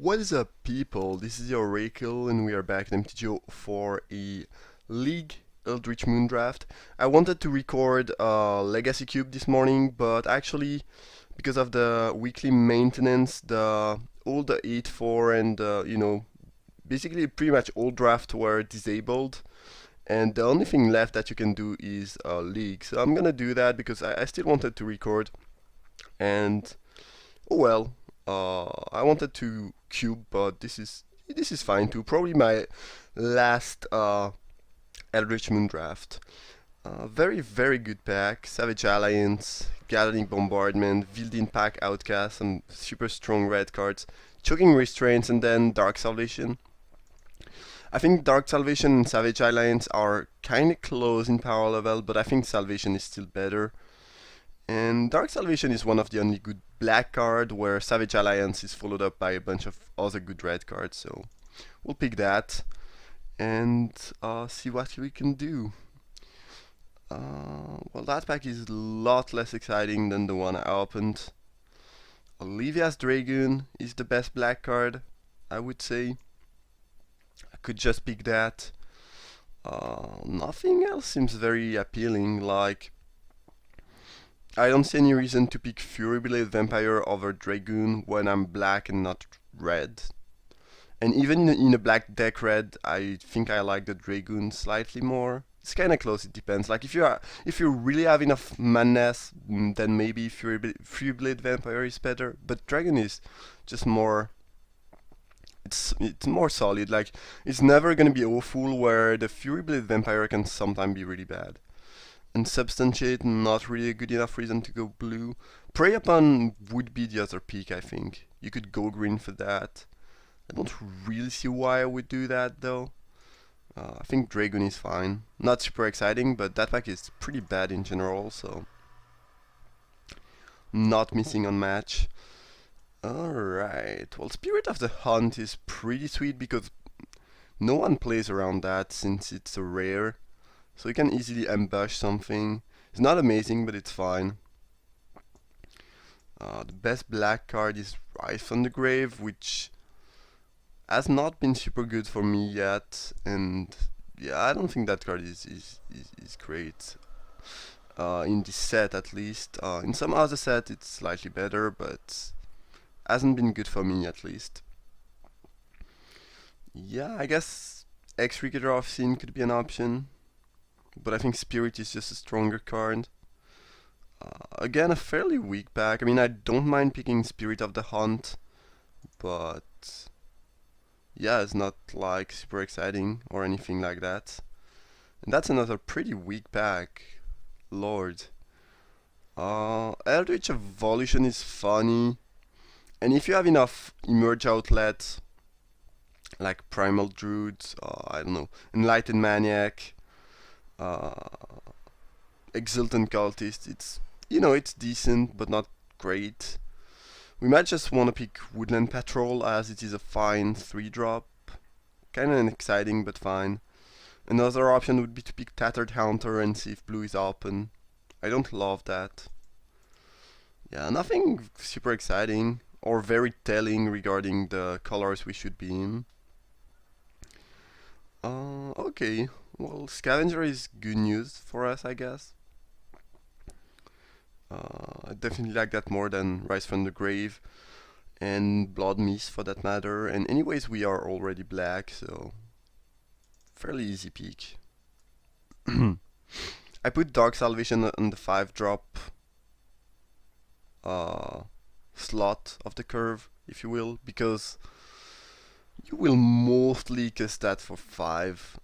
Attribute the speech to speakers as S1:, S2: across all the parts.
S1: What is up, people? This is your Oracle, and we are back in mtgo for a League Eldritch Moon Draft. I wanted to record Legacy Cube this morning, but actually, because of the weekly maintenance, all the 8-4 and basically pretty much all drafts were disabled, and the only thing left that you can do is League. So I'm gonna do that because I still wanted to record, and oh well. I wanted to cube, but this is fine too. Probably my last Eldritch Moon draft. Very good pack. Savage Alliance, Gathering Bombardment, Vildin Pack Outcast, some super strong red cards, Choking Restraints, and then Dark Salvation. I think Dark Salvation and Savage Alliance are kinda close in power level, but I think Salvation is still better. And Dark Salvation is one of the only good black card, where Savage Alliance is followed up by a bunch of other good red cards, so we'll pick that and see what we can do. Well, that pack is a lot less exciting than the one I opened. Olivia's Dragoon is the best black card, I would say. I could just pick that. Nothing else seems very appealing, like I don't see any reason to pick Furyblade Vampire over Dragoon when I'm black and not red. And even in a black deck red, I think I like the Dragoon slightly more. It's kinda close, it depends. Like if you really have enough madness, then maybe Furyblade Vampire is better. But Dragon is just more, it's more solid. Like it's never gonna be awful, where the Furyblade Vampire can sometimes be really bad. And Substantiate, not really a good enough reason to go blue. Prey Upon would be the other pick, I think. You could go green for that. I don't really see why I would do that though. I think Dragoon is fine. Not super exciting, but that pack is pretty bad in general, so not missing on match. Alright, well, Spirit of the Hunt is pretty sweet because no one plays around that since it's a rare. So you can easily ambush something. It's not amazing, but it's fine. The best black card is Rise from the Grave, which has not been super good for me yet. And yeah, I don't think that card is great. In this set at least. In some other set it's slightly better, but hasn't been good for me at least. Yeah, I guess Extricator of Sin could be an option, but I think Spirit is just a stronger card. Again, a fairly weak pack. I mean, I don't mind picking Spirit of the Hunt, but yeah, it's not like super exciting or anything like that. And that's another pretty weak pack. Lord. Eldritch Evolution is funny, and if you have enough Emerge outlets, like Primal Druid, I don't know, Enlightened Maniac, Exultant Cultist, it's decent but not great. We might just want to pick Woodland Patrol, as it is a fine 3-drop. Kinda unexciting, but fine. Another option would be to pick Tattered Haunter and see if blue is open. I don't love that. Yeah, nothing super exciting or very telling regarding the colors we should be in. Okay. Well, Scavenger is good news for us, I guess. I definitely like that more than Rise from the Grave and Blood Mist for that matter. And anyways, we are already black, so fairly easy pick. I put Dark Salvation on the 5-drop slot of the curve, if you will, because you will mostly cast that for 5.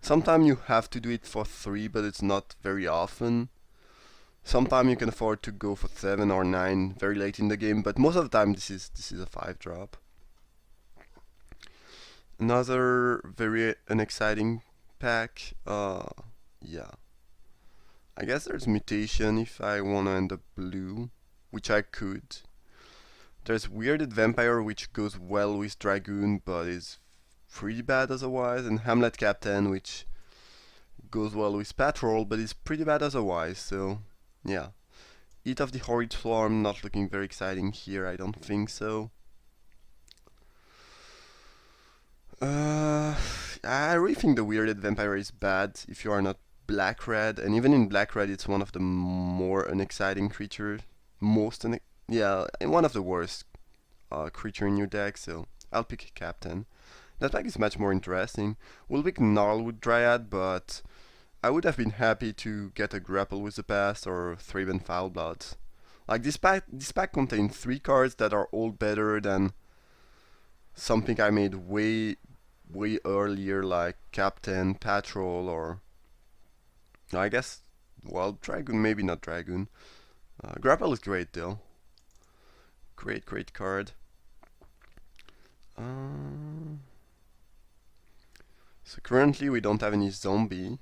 S1: Sometimes you have to do it for 3, but it's not very often. Sometimes you can afford to go for 7 or 9 very late in the game, but most of the time this is a 5-drop. Another very unexciting pack. Yeah. I guess there's Mutation if I wanna end up blue, which I could. There's Weirded Vampire, which goes well with Dragoon, but is pretty bad otherwise, and Hamlet Captain, which goes well with Patrol, but is pretty bad otherwise, so yeah. Eat of the Horrid Swarm, not looking very exciting here, I don't think so. Uh, I really think the Weirded Vampire is bad if you are not black-red, and even in black-red it's one of the more unexciting creatures. Yeah, and one of the worst creature in your deck, so I'll pick Captain. That pack is much more interesting. We'll pick Gnarlwood Dryad, but I would have been happy to get a Grapple with the Past or Thraben Foulblood. Like this pack contains 3 cards that are all better than something I made way earlier, like Captain, Patrol, or I guess, well, Dragoon, maybe not Dragoon. Grapple is great though. Great card. So currently we don't have any zombie,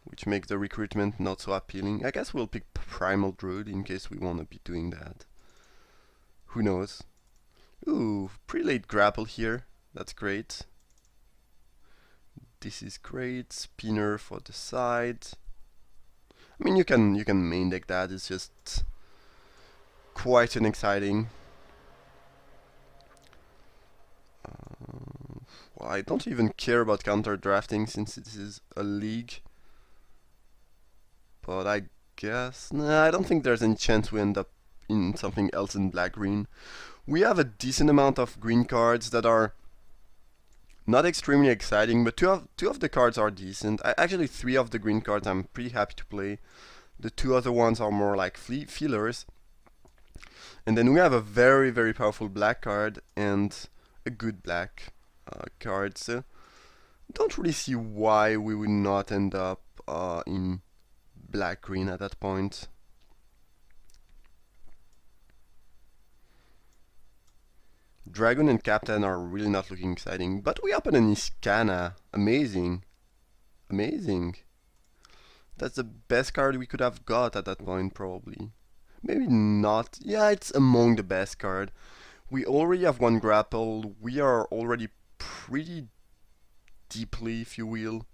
S1: which makes the recruitment not so appealing. I guess we'll pick Primal Druid in case we want to be doing that. Who knows? Ooh, prelate grapple here. That's great. This is great. Spinner for the side. I mean, you can main deck that. It's just quite an exciting. Well, I don't even care about counter drafting since this is a league. But I guess, nah, I don't think there's any chance we end up in something else in black-green. We have a decent amount of green cards that are not extremely exciting, but two of the cards are decent. Actually, 3 of the green cards I'm pretty happy to play. The 2 other ones are more like fillers. And then we have a very powerful black card and a good black card. So don't really see why we would not end up in black-green at that point. Dragon and Captain are really not looking exciting, but we open an Iskana. Amazing. That's the best card we could have got at that point, probably. Maybe not. Yeah, it's among the best card. We already have 1 grapple. We are already pretty deeply, if you will,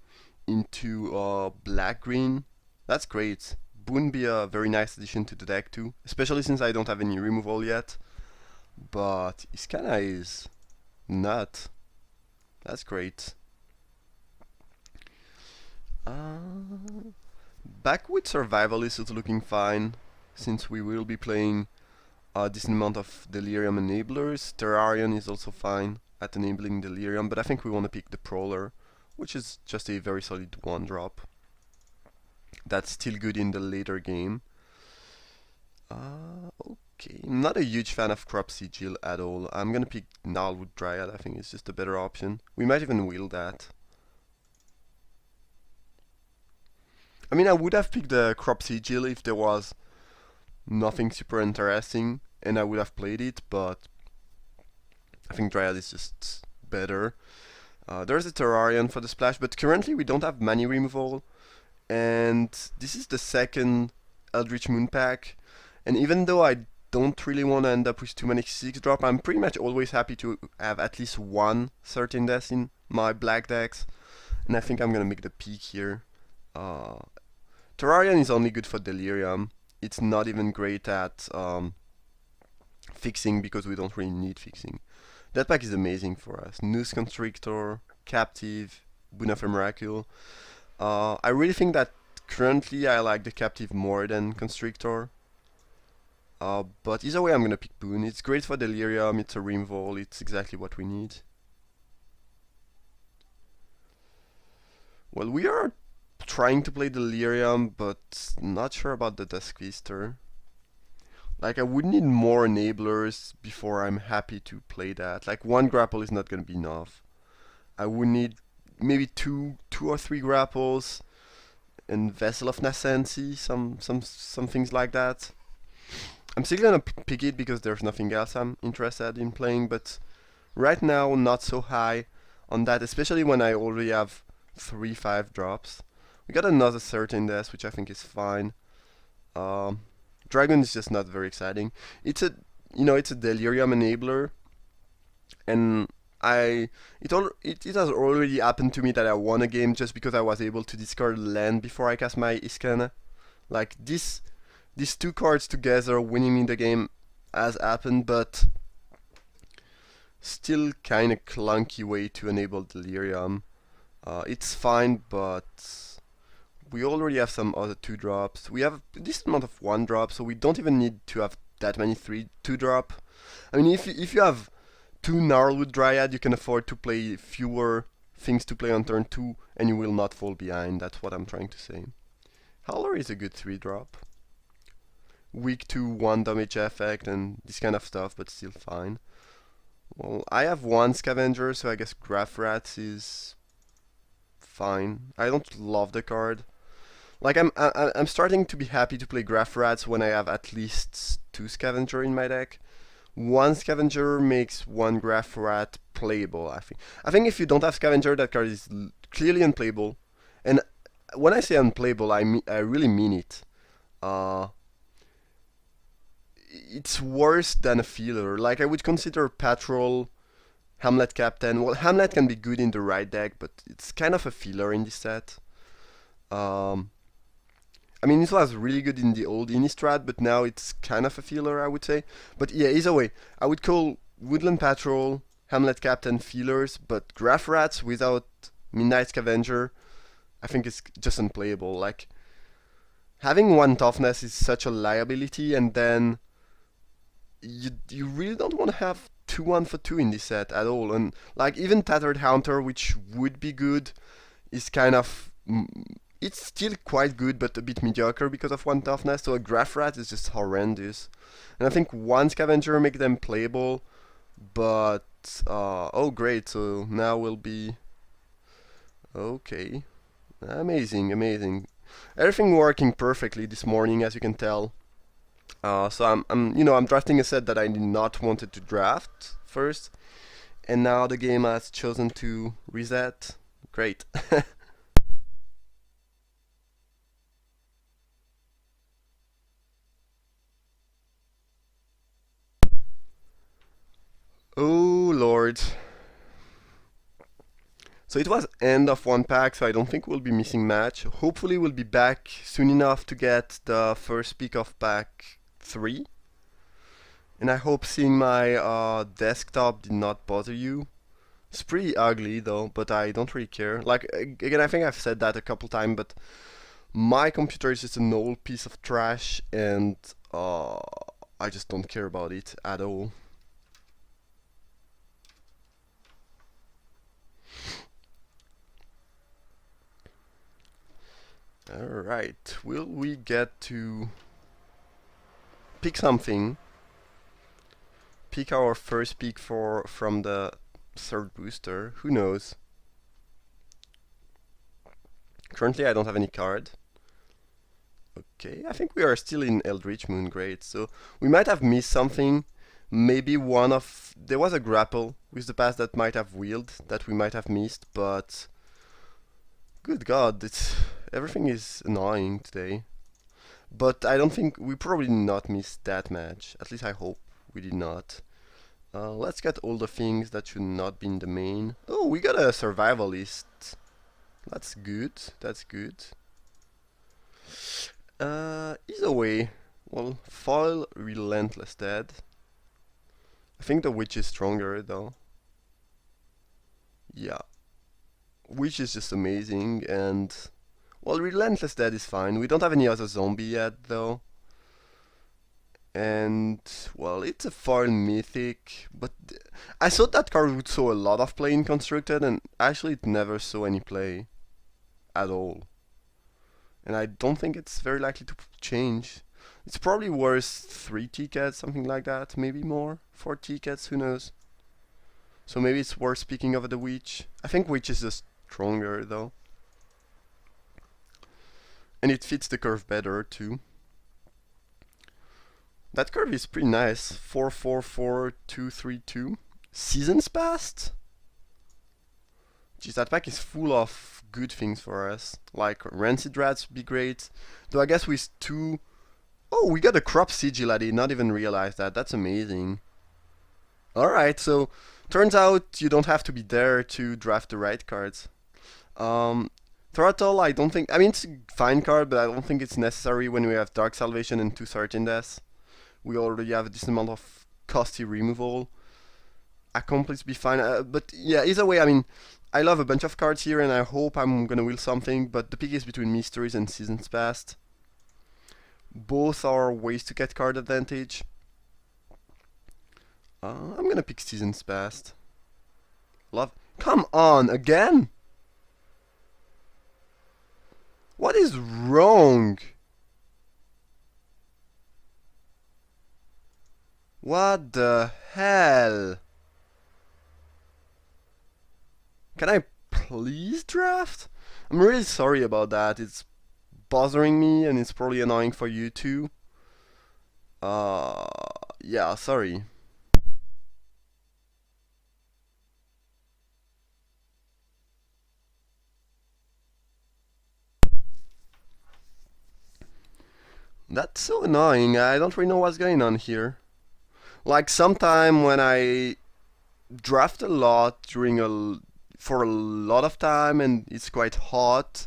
S1: into black-green. That's great. Wouldn't be a very nice addition to the deck too, especially since I don't have any removal yet. But Iskana is nut. That's great. Backwood Survivalist is looking fine, since we will be playing a decent amount of Delirium enablers. Terrarion is also fine at enabling Delirium, but I think we want to pick the Prowler, which is just a very solid 1-drop. That's still good in the later game. Okay, I'm not a huge fan of Crop Sigil at all. I'm gonna pick Gnarlwood Dryad. I think it's just a better option. We might even wheel that. I mean, I would have picked the Crop Sigil if there was nothing super interesting and I would have played it, but I think Dryad is just better. There's a Terrarion for the splash, but currently we don't have Mani removal, and this is the second Eldritch Moon pack, and even though I don't really want to end up with too many 6-drop, I'm pretty much always happy to have at least 1 Certain Death in my black decks, and I think I'm gonna make the peak here. Terrarion is only good for Delirium. It's not even great at fixing because we don't really need fixing. That pack is amazing for us. Noose Constrictor, Captive, Boon of a Miracle. I really think that currently I like the Captive more than Constrictor. But either way I'm gonna pick Boon. It's great for Delirium, it's a removal, it's exactly what we need. Well, we are trying to play Delirium, but not sure about the Duskfeaster. Like, I would need more enablers before I'm happy to play that. Like, 1 grapple is not gonna be enough. I would need maybe two or 3 grapples and Vessel of Nascency, some things like that. I'm still gonna pick it because there's nothing else I'm interested in playing, but right now not so high on that, especially when I already have 3 5-drops. We got another Certain Death, which I think is fine. Dragon is just not very exciting. It's a Delirium enabler, and it has already happened to me that I won a game just because I was able to discard land before I cast my Iskana. Like these 2 cards together winning me the game has happened, but Still kinda clunky way to enable Delirium. It's fine, but we already have some other 2-drops. We have a decent amount of 1-drop, so we don't even need to have that many 2-drop. I mean, if you have 2 Gnarlwood Dryad, you can afford to play fewer things to play on turn 2, and you will not fall behind. That's what I'm trying to say. Howler is a good 3-drop. Weak to 1 damage effect and this kind of stuff, but still fine. Well, I have 1 Scavenger, so I guess Graph Rats is fine. I don't love the card. Like I'm starting to be happy to play Graph Rats when I have at least 2 Scavenger in my deck. 1 Scavenger makes 1 Graph Rat playable, I think. I think if you don't have Scavenger, that card is clearly unplayable. And when I say unplayable, I really mean it. It's worse than a filler. Like, I would consider Patrol, Hamlet Captain. Well, Hamlet can be good in the right deck, but it's kind of a filler in this set. I mean, it was really good in the old Innistrad, but now it's kind of a filler, I would say. But yeah, either way, I would call Woodland Patrol, Hamlet Captain fillers, but Graph Rats without Midnight Scavenger, I think it's just unplayable. Like, having 1 toughness is such a liability, and then you really don't want to have 2 1-for-2 in this set at all. And like, even Tattered Haunter, which would be good, is kind of it's still quite good, but a bit mediocre because of 1 toughness. So a Graph Rat is just horrendous. And I think 1 Scavenger make them playable, but oh great! So now we'll be okay. Amazing, amazing. Everything working perfectly this morning, as you can tell. So I'm drafting a set that I did not wanted to draft first, and now the game has chosen to reset. Great. Oh lord. So it was end of 1 pack, so I don't think we'll be missing match. Hopefully we'll be back soon enough to get the first pick of pack 3. And I hope seeing my desktop did not bother you. It's pretty ugly though, but I don't really care. Like, again, I think I've said that a couple times, but my computer is just an old piece of trash, and I just don't care about it at all. Alright, will we get to pick something? Pick our first pick from the 3rd booster? Who knows? Currently I don't have any card. Okay, I think we are still in Eldritch Moon, great. So we might have missed something. Maybe one of... There was a grapple with the past that might have wheeled, that we might have missed, but... Good god, everything is annoying today. But I don't think... We probably did not miss that match. At least I hope we did not. Let's get all the things that should not be in the main. Oh, we got a survivalist. That's good, that's good. Either way, well, foil Relentless Dead. I think the Witch is stronger though. Yeah. Witch is just amazing, and well, Relentless Dead is fine. We don't have any other zombie yet though. And well, it's a foil mythic, but I thought that card would saw a lot of play in Constructed, and actually it never saw any play at all. And I don't think it's very likely to change. It's probably worth 3 tickets, something like that, maybe more, 4 tickets, who knows. So maybe it's worth speaking of the Witch. I think Witch is just stronger though. And it fits the curve better too. That curve is pretty nice. 4-4-4-2-3-2. Seasons Past? Geez, that pack is full of good things for us. Like Rancid Rats would be great. Though I guess with 2... Oh, we got a Crop Sigil. I did not even realize that. That's amazing. Alright, so turns out you don't have to be there to draft the right cards. Throttle, I don't think... I mean, it's a fine card, but I don't think it's necessary when we have Dark Salvation and 2 Certain Deaths. We already have a decent amount of costly removal. accomplice be fine. But yeah, either way, I mean, I love a bunch of cards here, and I hope I'm gonna wheel something. But the pick is between Mysteries and Seasons Past. Both are ways to get card advantage. I'm gonna pick Seasons Past. Love. Come on, again? What is wrong? What the hell? Can I please draft? I'm really sorry about that. It's bothering me and it's probably annoying for you too. Yeah, sorry. That's so annoying. I don't really know what's going on here. Like sometime when I draft a lot for a lot of time and it's quite hot,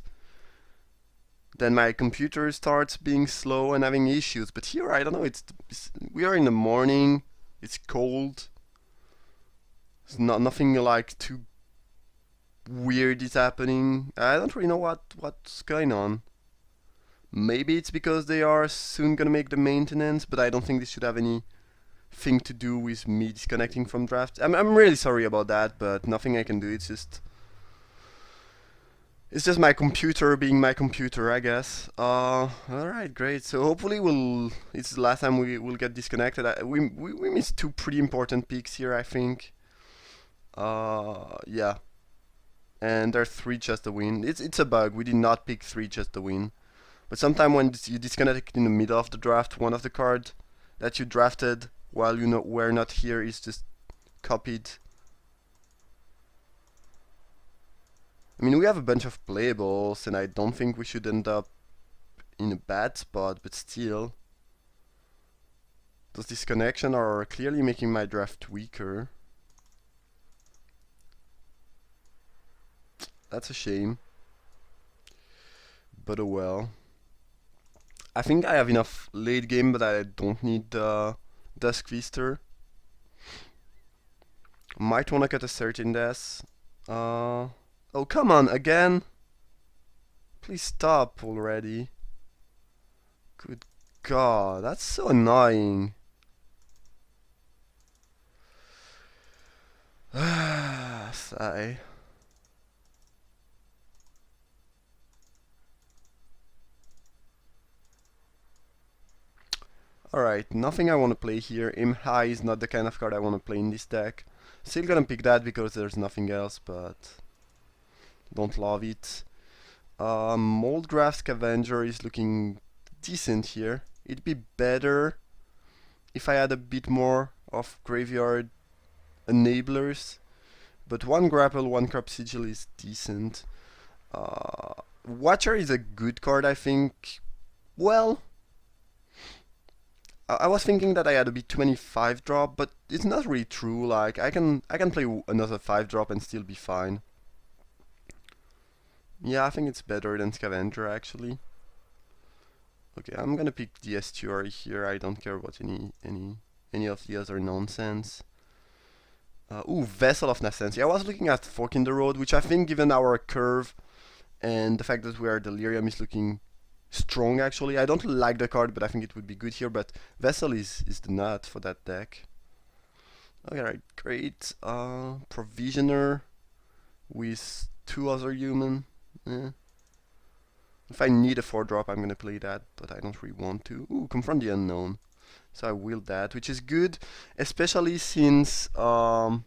S1: then my computer starts being slow and having issues. But here I don't know. We are in the morning. It's cold. It's nothing like too weird is happening. I don't really know what's going on. Maybe it's because they are soon gonna make the maintenance, but I don't think this should have anything to do with me disconnecting from draft. I'm really sorry about that, but nothing I can do. It's just my computer being my computer, I guess. Alright, great. So hopefully it's the last time we'll get disconnected. We missed two pretty important picks here, I think. Yeah. And there's 3 just to win. It's a bug. We did not pick 3 just to win. But sometimes when you disconnect in the middle of the draft, one of the cards that you drafted while you were not here is just copied. I mean, we have a bunch of playables, and I don't think we should end up in a bad spot, but still. Those disconnections are clearly making my draft weaker. That's a shame. But oh well. I think I have enough late game, but I don't need Dusk Feaster. Might wanna cut a certain death. Oh, come on, again? Please stop already. Good God, that's so annoying. Sigh. Alright, nothing I want to play here. Aim High is not the kind of card I want to play in this deck. Still gonna pick that because there's nothing else, but don't love it. Moldgraph Scavenger is looking decent here. It'd be better if I had a bit more of graveyard enablers, but 1 Grapple, 1 Crop Sigil is decent. Watcher is a good card, I think. Well, I was thinking that I had a B25 drop, but it's not really true. Like I can play another 5 drop and still be fine. Yeah, I think it's better than Scavenger actually. Okay, I'm gonna pick the Estuary here. I don't care about any of the other nonsense. Ooh, Vessel of Nascentia. I was looking at Fork in the Road, which I think, given our curve and the fact that we are Delirium, is looking strong actually. I don't like the card, but I think it would be good here. But Vessel is the nut for that deck. Alright, great. Provisioner with 2 other human. If I need a 4 drop, I'm gonna play that, but I don't really want to. Ooh, Confront the Unknown. So I will that, which is good, especially since I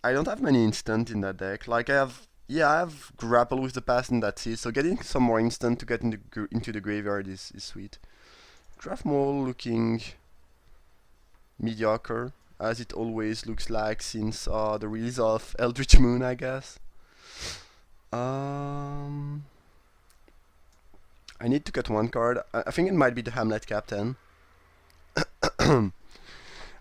S1: don't have many instant in that deck. Like I have Grapple with the Past and that's it. So getting some more instant to get into the graveyard is sweet. Draft Mole looking mediocre, as it always looks like since the release of Eldritch Moon, I guess. I need to cut 1 card. I think it might be the Hamlet Captain.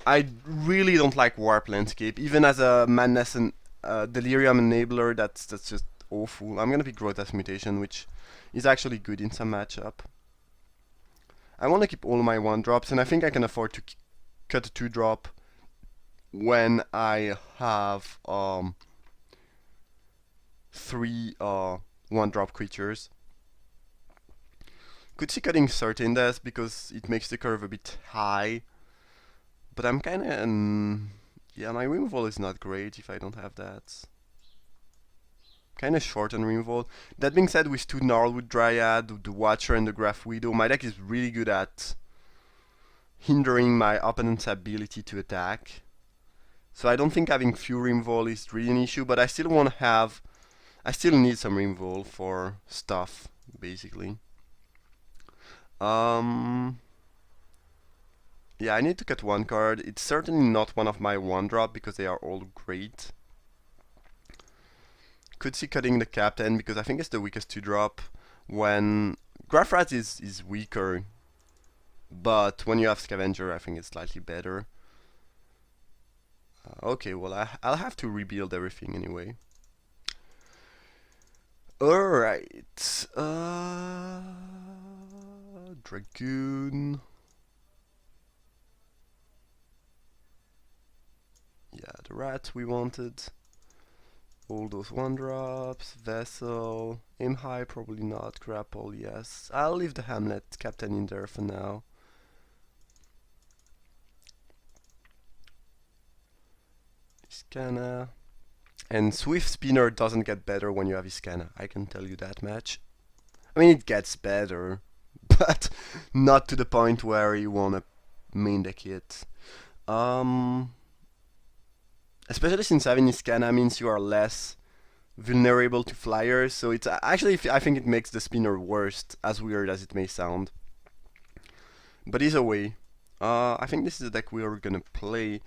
S1: I really don't like Warp Landscape, even as a Madness and Delirium enabler. That's just awful. I'm gonna pick Grotesque Mutation, which is actually good in some matchup. I want to keep all my 1 drops, and I think I can afford to cut a 2 drop when I have 3 1-drop creatures. Could see cutting certain deaths because it makes the curve a bit high, but I'm kinda yeah, my removal is not great if I don't have that. Kinda short on removal. That being said, with 2 Gnarlwood Dryad, the Watcher and the Graph Widow, my deck is really good at hindering my opponent's ability to attack. So I don't think having few removal is really an issue, but I still need some removal for stuff, basically. Yeah, I need to cut 1 card. It's certainly not one of my 1-drop because they are all great. Could see cutting the Captain because I think it's the weakest 2-drop. When Graph Rat is weaker, but when you have Scavenger, I think it's slightly better. Okay, well, I'll have to rebuild everything anyway. Alright. Dragoon. Yeah, the rat we wanted. All those 1-drops. Vessel. Aim high, probably not. Grapple, yes. I'll leave the Hamlet Captain in there for now. Iskana. And Swift Spinner doesn't get better when you have Iskana. I can tell you that much. I mean, it gets better, but not to the point where you wanna main deck it. Especially since having Iskana means you are less vulnerable to flyers, so it's actually, I think it makes the spinner worse, as weird as it may sound. But either way, I think this is the deck we are gonna play.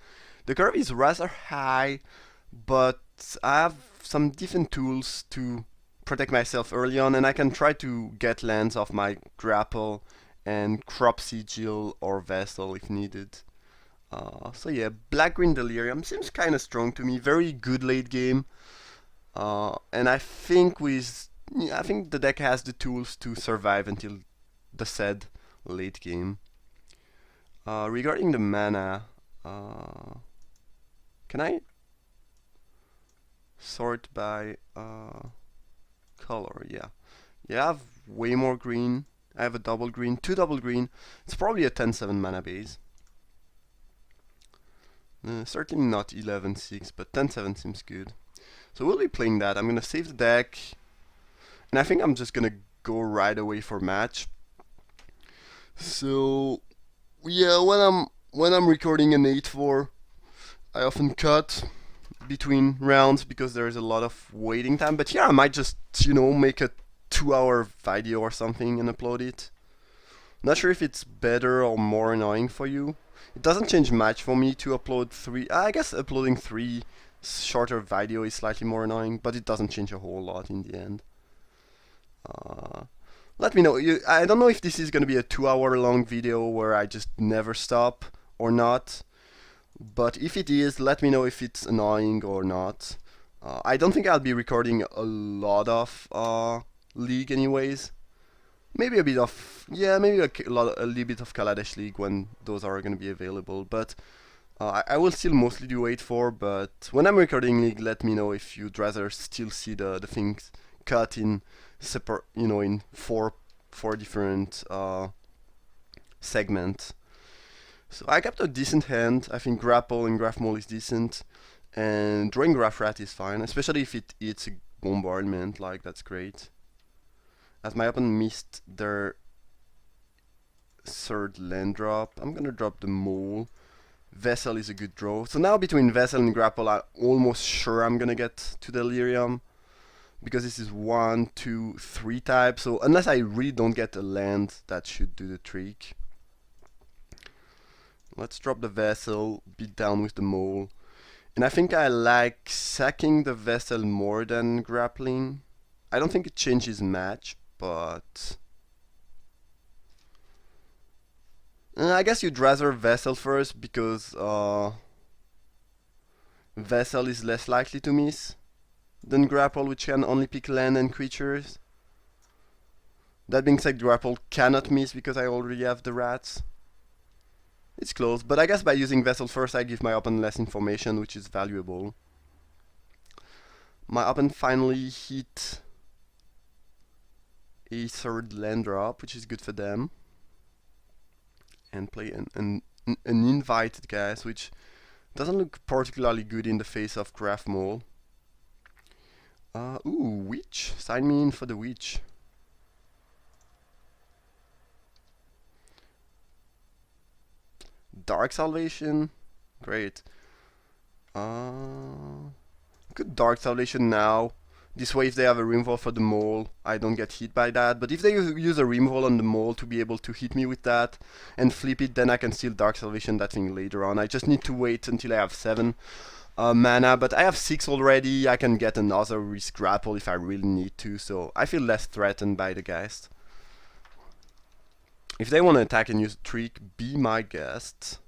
S1: The curve is rather high, but I have some different tools to protect myself early on, and I can try to get lands off my Grapple and Crop Sigil or Vessel if needed. So yeah, Black-Green Delirium seems kind of strong to me. Very good late game, and I think the deck has the tools to survive until the said late game. Regarding the mana, can I sort by color? Yeah, I have way more green. I have a double green, 2 double green. It's probably a 10-7 mana base. Certainly not 11-6, but 10-7 seems good. So we'll be playing that. I'm gonna save the deck, and I think I'm just gonna go right away for match. So yeah, when I'm recording an 8-4, I often cut between rounds because there's a lot of waiting time. But yeah, I might just make a 2-hour video or something and upload it. Not sure if it's better or more annoying for you. It doesn't change much for me to upload 3. I guess uploading 3 shorter video is slightly more annoying, but it doesn't change a whole lot in the end. Let me know. I don't know if this is gonna be a 2-hour long video where I just never stop or not. But if it is, let me know if it's annoying or not. I don't think I'll be recording a lot of League anyways. Maybe a bit of, yeah, maybe a little bit of Kaladesh League when those are going to be available. But I will still mostly do 8-4. But when I'm recording League, let me know if you'd rather still see the things cut in separate, in four different segments. So I kept a decent hand. I think Grapple and Graph Mole is decent, and drawing Graph Rat is fine, especially if it eats a bombardment. Like, that's great. As my opponent missed their 3rd land drop, I'm gonna drop the Mole. Vessel is a good draw. So now between Vessel and Grapple, I'm almost sure I'm gonna get to Delirium, because this is 1, 2, 3 type. So unless I really don't get a land, that should do the trick. Let's drop the Vessel, beat down with the Mole. And I think I like sacking the Vessel more than grappling. I don't think it changes match, but I guess you'd rather Vessel first because Vessel is less likely to miss than Grapple, which can only pick land and creatures. That being said, Grapple cannot miss because I already have the rats. It's close, but I guess by using Vessel first I give my opponent less information, which is valuable. My opponent finally hit a third land drop, which is good for them. And play an invited guess, which doesn't look particularly good in the face of Graph Mole. Ooh, Witch. Sign me in for the Witch. Dark Salvation. Great. Good Dark Salvation now. This way, if they have a removal for the mole, I don't get hit by that. But if they use a removal on the mole to be able to hit me with that and flip it, then I can still Dark Salvation that thing later on. I just need to wait until I have 7 mana, but I have 6 already. I can get another with Grapple if I really need to, so I feel less threatened by the Geist. If they want to attack and use a trick, be my guest.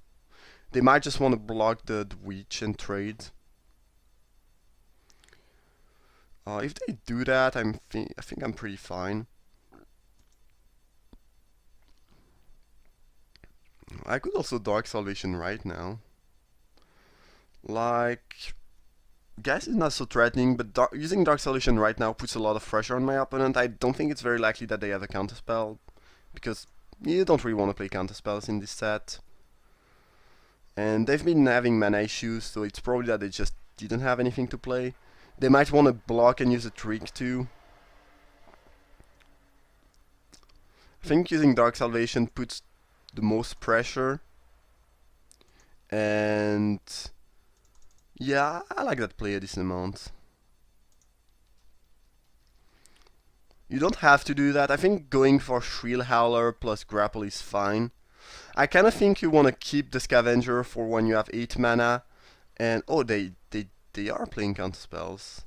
S1: They might just want to block the Witch and trade. If they do that, I think I'm pretty fine. I could also Dark Salvation right now. Like, Gas is not so threatening, but using Dark Salvation right now puts a lot of pressure on my opponent. I don't think it's very likely that they have a counterspell, because you don't really want to play counterspells in this set. And they've been having mana issues, so it's probably that they just didn't have anything to play. They might want to block and use a trick too. I think using Dark Salvation puts the most pressure. And yeah, I like that play a decent amount. You don't have to do that. I think going for Shrill Howler plus Grapple is fine. I kind of think you want to keep the Scavenger for when you have 8 mana. And oh, they are playing counterspells.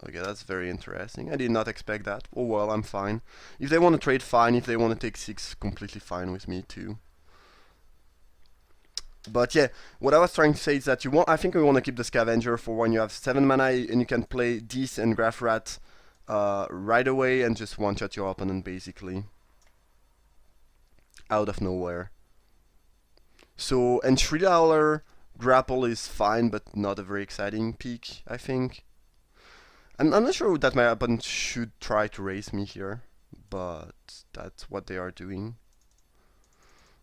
S1: Okay, that's very interesting. I did not expect that. Oh well, I'm fine. If they want to trade, fine. If they want to take 6, completely fine with me too. But yeah, what I was trying to say is that I think we want to keep the Scavenger for when you have 7 mana and you can play this and Graph Rat right away and just one-shot your opponent basically. Out of nowhere. So, and Shrill Howler Grapple is fine, but not a very exciting pick, I think. I'm not sure that my opponent should try to raise me here, but that's what they are doing.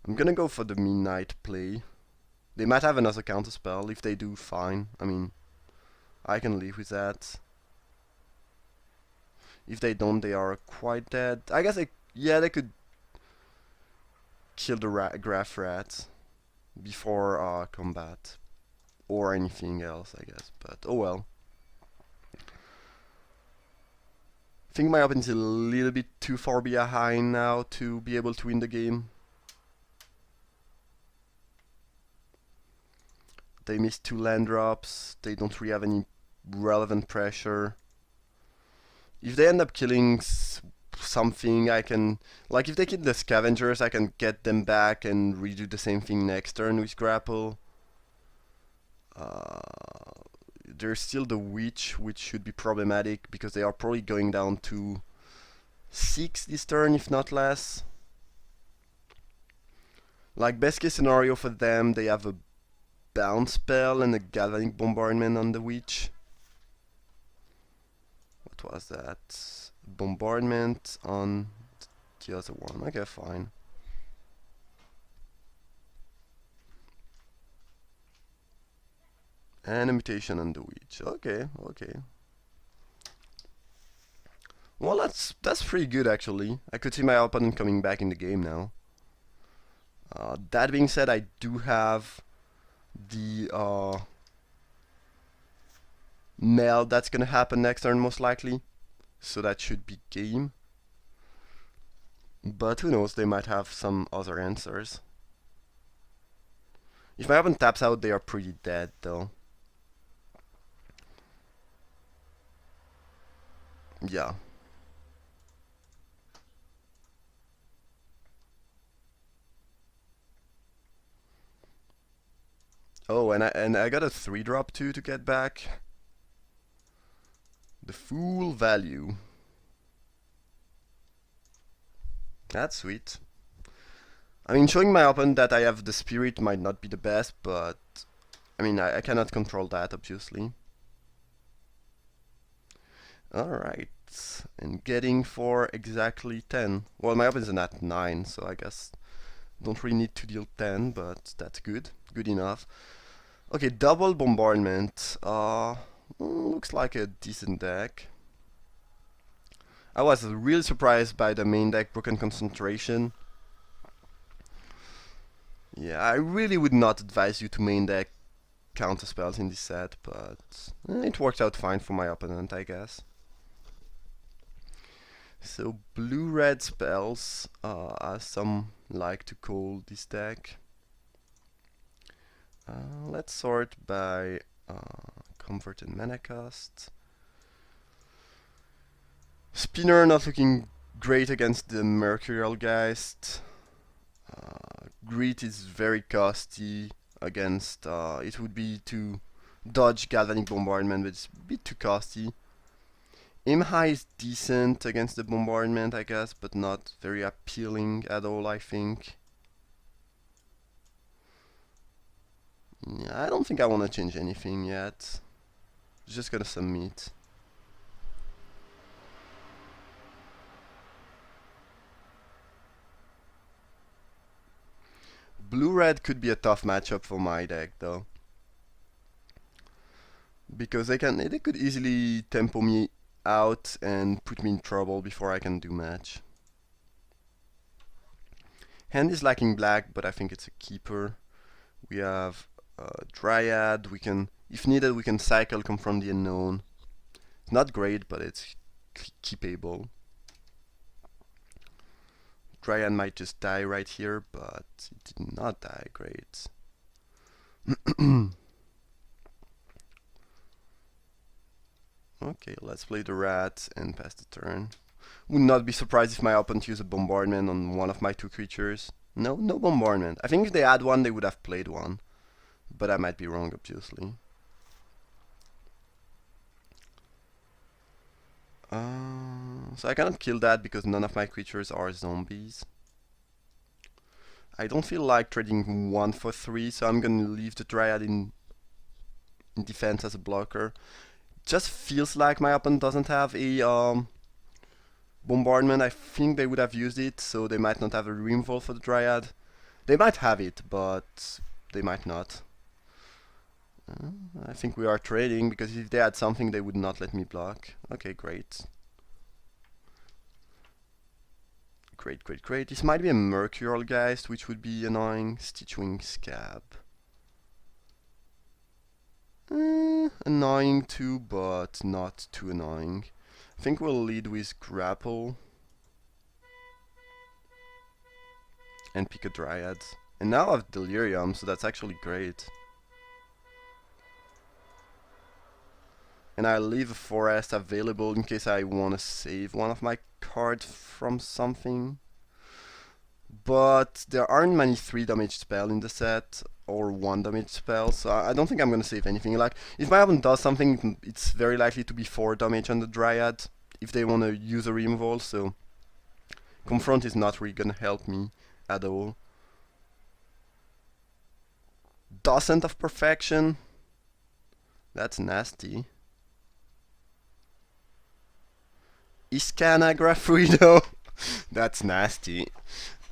S1: I'm gonna go for the Midnight play. They might have another counterspell. If they do, fine. I mean, I can live with that. If they don't, they are quite dead. I guess they could kill the Graph Rat before combat or anything else, I guess, but oh well. I think my opponent is a little bit too far behind now to be able to win the game. They missed 2 land drops. They don't really have any relevant pressure. If they end up killing something, I can, like if they kill the Scavengers, I can get them back and redo the same thing next turn with Grapple. There's still the Witch, which should be problematic because they are probably going down to 6 this turn, if not less. Like best case scenario for them, they have a bounce spell and a Galvanic Bombardment on the Witch. What was that? Bombardment on the other one. Okay, fine. And a mutation on the Witch. Okay, okay. Well, that's pretty good actually. I could see my opponent coming back in the game now. That being said, I do have the meld that's gonna happen next turn most likely, so that should be game. But who knows, they might have some other answers. If my opponent taps out, they are pretty dead though. Yeah. Oh, and I got a 3-drop too to get back. The Fool value. That's sweet. I mean, showing my opponent that I have the spirit might not be the best, but I mean, I cannot control that, obviously. Alright, and getting for exactly 10. Well, my opponent's at 9, so I guess don't really need to deal 10, but that's good. Good enough. Okay, double bombardment. Looks like a decent deck. I was really surprised by the main deck Broken Concentration. Yeah, I really would not advise you to main deck counter spells in this set, but it worked out fine for my opponent, I guess. So blue-red spells, as some like to call this deck. Let's sort by converted mana cost. Spinner not looking great against the Mercurial Geist. Greed is very costly against, it would be to dodge Galvanic Bombardment, but it's a bit too costly. Aim high is decent against the bombardment, I guess, but not very appealing at all, I think. Yeah, I don't think I want to change anything yet. Just gonna submit. Blue-red could be a tough matchup for my deck, though. Because they could easily tempo me out and put me in trouble before I can do match. Hand is lacking black, but I think it's a keeper. We have Dryad. We can, if needed, we can cycle Confront the Unknown. It's not great, but it's keepable. Dryad might just die right here, but it did not die. Great. Okay, let's play the rat and pass the turn. Would not be surprised if my opponent used a bombardment on one of my two creatures. No, no bombardment. I think if they had one, they would have played one. But I might be wrong, obviously. So I cannot kill that because none of my creatures are zombies. I don't feel like trading 1 for 3, so I'm gonna leave the Dryad in defense as a blocker. Just feels like my opponent doesn't have a bombardment. I think they would have used it, so they might not have a removal for the Dryad. They might have it, but they might not. I think we are trading, because if they had something, they would not let me block. Okay, great. Great, great, great. This might be a Mercurial Geist, which would be annoying. Stitchwing Scab. Annoying too, but not too annoying. I think we'll lead with Grapple. And pick a Dryad. And now I have Delirium, so that's actually great. And I leave a forest available in case I want to save one of my cards from something. But there aren't many 3 damage spells in the set, or 1 damage spell, so I don't think I'm gonna save anything. Like, if my opponent does something, it's very likely to be 4 damage on the Dryad, if they wanna use a removal, so Confront is not really gonna help me at all. Docent of Perfection. That's nasty. Iskana Grafruido. That's nasty.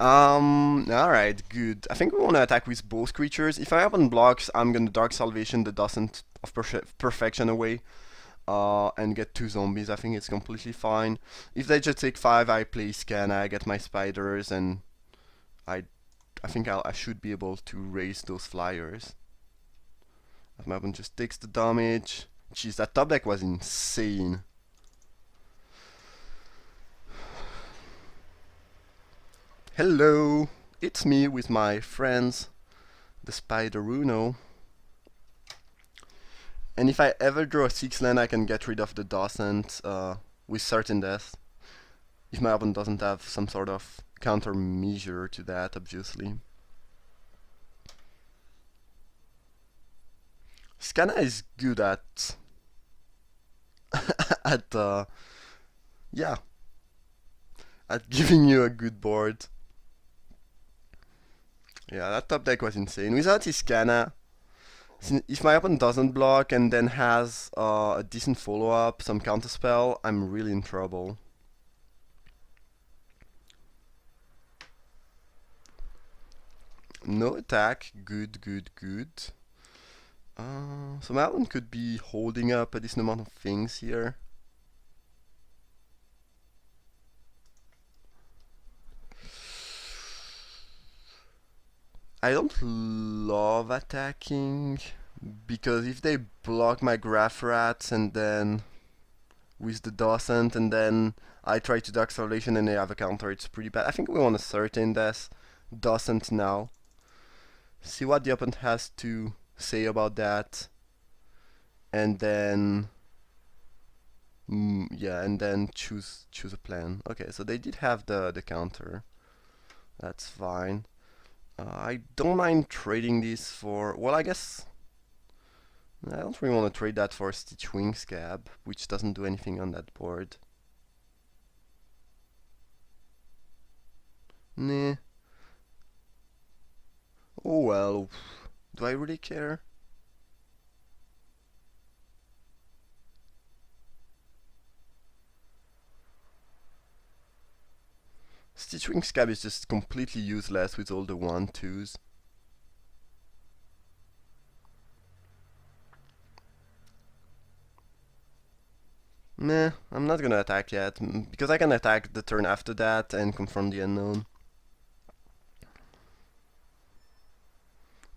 S1: Alright, good. I think we want to attack with both creatures. If I open blocks, I'm gonna Dark Salvation the Docent of Perfection away. And get 2 zombies. I think it's completely fine. If they just take 5, I play Iskana, I get my spiders, and I think I should be able to raise those flyers. If my opponent just takes the damage. Jeez, that top deck was insane. Hello, it's me with my friends, the Spideruno. And if I ever draw a 6 land, I can get rid of the Docent with certain death. If my opponent doesn't have some sort of countermeasure to that, obviously. Scanna is good at yeah, at giving you a good board. Yeah, that top deck was insane. Without his Canna, if my opponent doesn't block and then has a decent follow-up, some counterspell, I'm really in trouble. No attack, good, good, good. So my opponent could be holding up a decent amount of things here. I don't love attacking, because if they block my Graph Rats and then with the Docent and then I try to Dark Salvation and they have a counter, it's pretty bad. I think we want to certain this Docent now. See what the opponent has to say about that. And then yeah, and then choose a plan. Okay, so they did have the counter. That's fine. I don't mind trading this for, well, I guess I don't really want to trade that for Stitch Wing Scab, which doesn't do anything on that board. Nah. Oh well, do I really care? Stitch Wing Scab is just completely useless with all the 1/2s. Nah, I'm not gonna attack yet, because I can attack the turn after that and confront the unknown.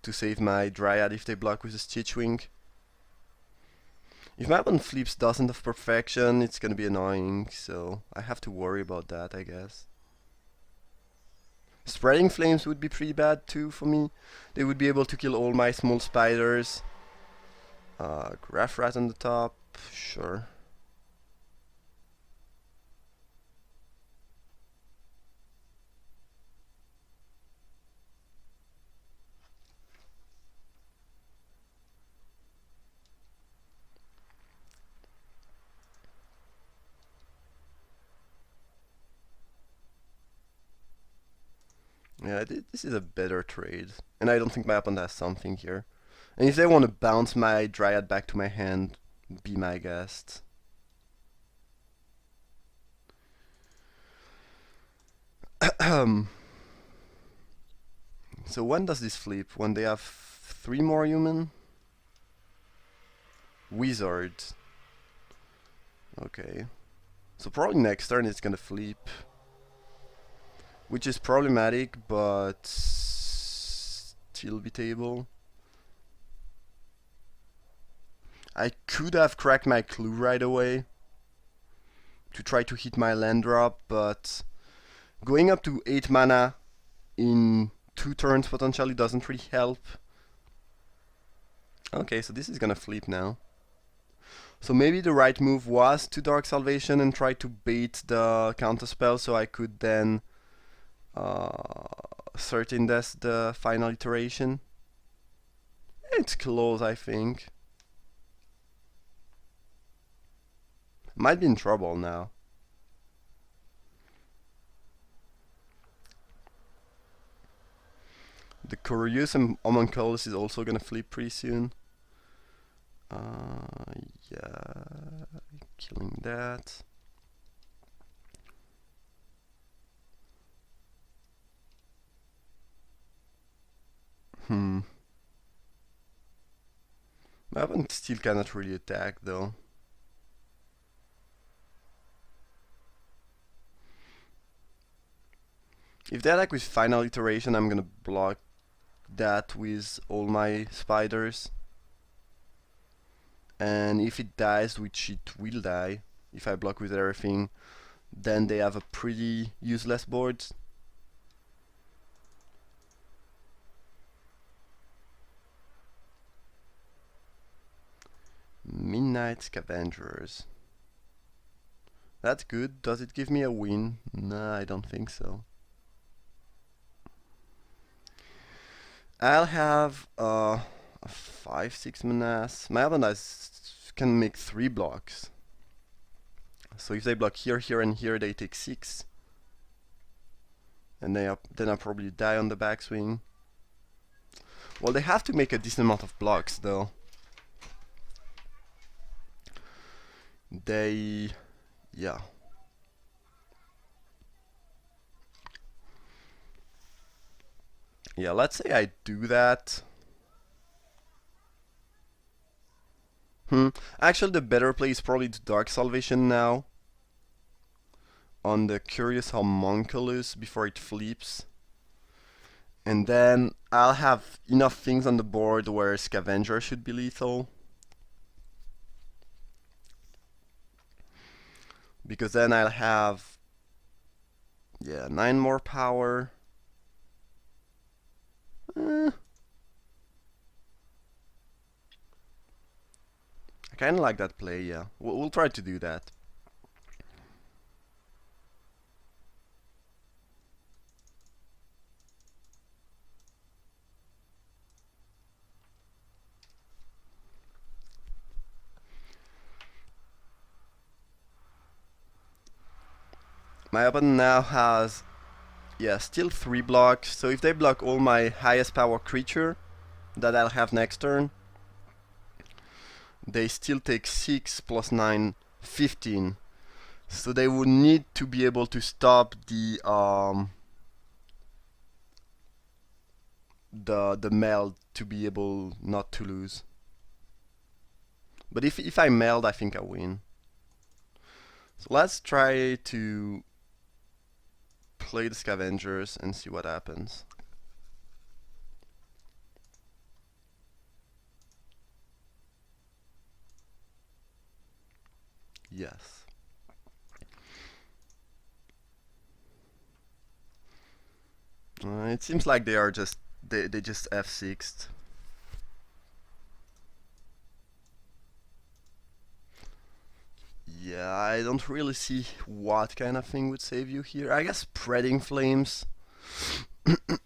S1: To save my Dryad if they block with a Stitch Wing. If my opponent flips Docent of Perfection, it's gonna be annoying, so I have to worry about that, I guess. Spreading Flames would be pretty bad too for me. They would be able to kill all my small spiders. Graph Rat on the top, sure. Yeah, this is a better trade. And I don't think my opponent has something here. And if they want to bounce my Dryad back to my hand, be my guest. So when does this flip? When they have 3 more human? Wizard. Okay. So probably next turn it's gonna flip. Which is problematic, but still beatable. I could have cracked my clue right away to try to hit my land drop, but going up to 8 mana in 2 turns potentially doesn't really help. Okay, so this is gonna flip now. So maybe the right move was to Dark Salvation and try to bait the counterspell so I could then certain that's the final iteration. It's close, I think. Might be in trouble now. The Curious Homunculus is also gonna flip pretty soon. Yeah, killing that. My opponent still cannot really attack though. If they attack with final iteration, I'm gonna block that with all my spiders. And if it dies, which it will die, if I block with everything, then they have a pretty useless board. Midnight Scavengers. That's good. Does it give me a win? Nah, I don't think so. I'll have a 5-6 menace. My opponent can make 3 blocks. So if they block here, here, and here, they take 6. And then I'll probably die on the backswing. Well, they have to make a decent amount of blocks, though. They... yeah. Yeah, let's say I do that. Actually, the better play is probably to Dark Salvation now. On the Curious Homunculus before it flips. And then I'll have enough things on the board where Scavenger should be lethal. Because then I'll have... yeah, 9 more power. I kinda like that play, yeah. We'll try to do that. My opponent now has, yeah, still 3 blocks. So if they block all my highest power creature that I'll have next turn, they still take 6 plus 9, 15. So they would need to be able to stop the meld to be able not to lose. But if I meld, I think I win. So let's try to play the Scavengers and see what happens. Yes. It seems like they are just they just F6'd. Yeah, I don't really see what kind of thing would save you here. I guess Spreading Flames.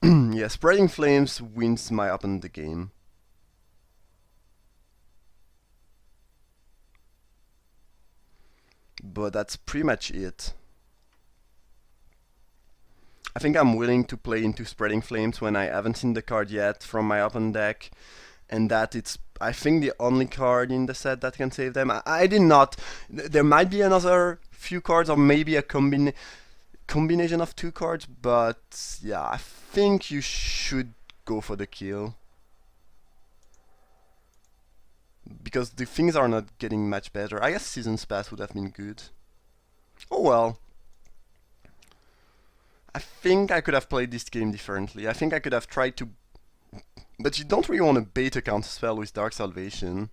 S1: Yeah, Spreading Flames wins my opponent the game. But that's pretty much it. I think I'm willing to play into Spreading Flames when I haven't seen the card yet from my open deck, and that it's, I think, the only card in the set that can save them. I did not. There might be another few cards, or maybe a combination of 2 cards, but yeah, I think you should go for the kill. Because the things are not getting much better. I guess Season's Pass would have been good. Oh well. I think I could have played this game differently. I think I could have tried to... but you don't really want to bait a counterspell with Dark Salvation.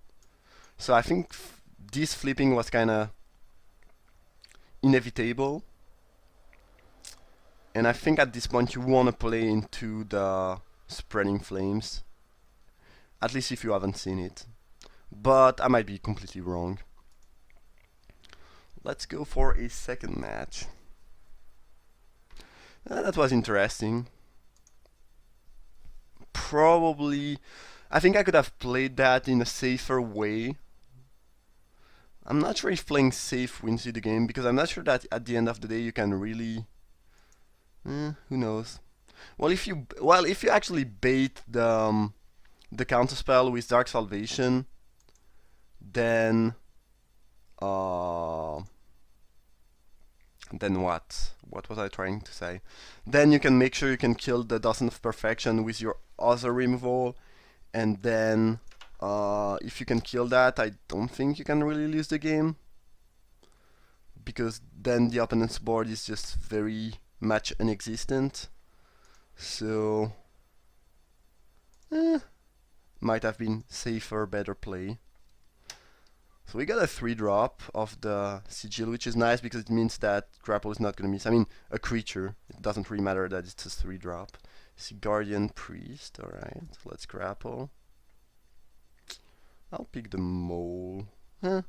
S1: So I think this flipping was kinda inevitable. And I think at this point you want to play into the Spreading Flames. At least if you haven't seen it. But I might be completely wrong. Let's go for a second match. That was interesting. Probably... I think I could have played that in a safer way. I'm not sure if playing safe wins you the game, because I'm not sure that at the end of the day you can really... who knows? Well, if you actually bait the counterspell with Dark Salvation, then what? What was I trying to say? Then you can make sure you can kill the Dozen of Perfection with your other removal, and then if you can kill that, I don't think you can really lose the game, because then the opponent's board is just very much inexistent. So might have been safer, better play. So we got a 3-drop of the Sigil, which is nice because it means that Grapple is not going to miss. I mean, a creature. It doesn't really matter that it's a 3-drop. See, Guardian Priest, alright. Let's Grapple. I'll pick the Mole. I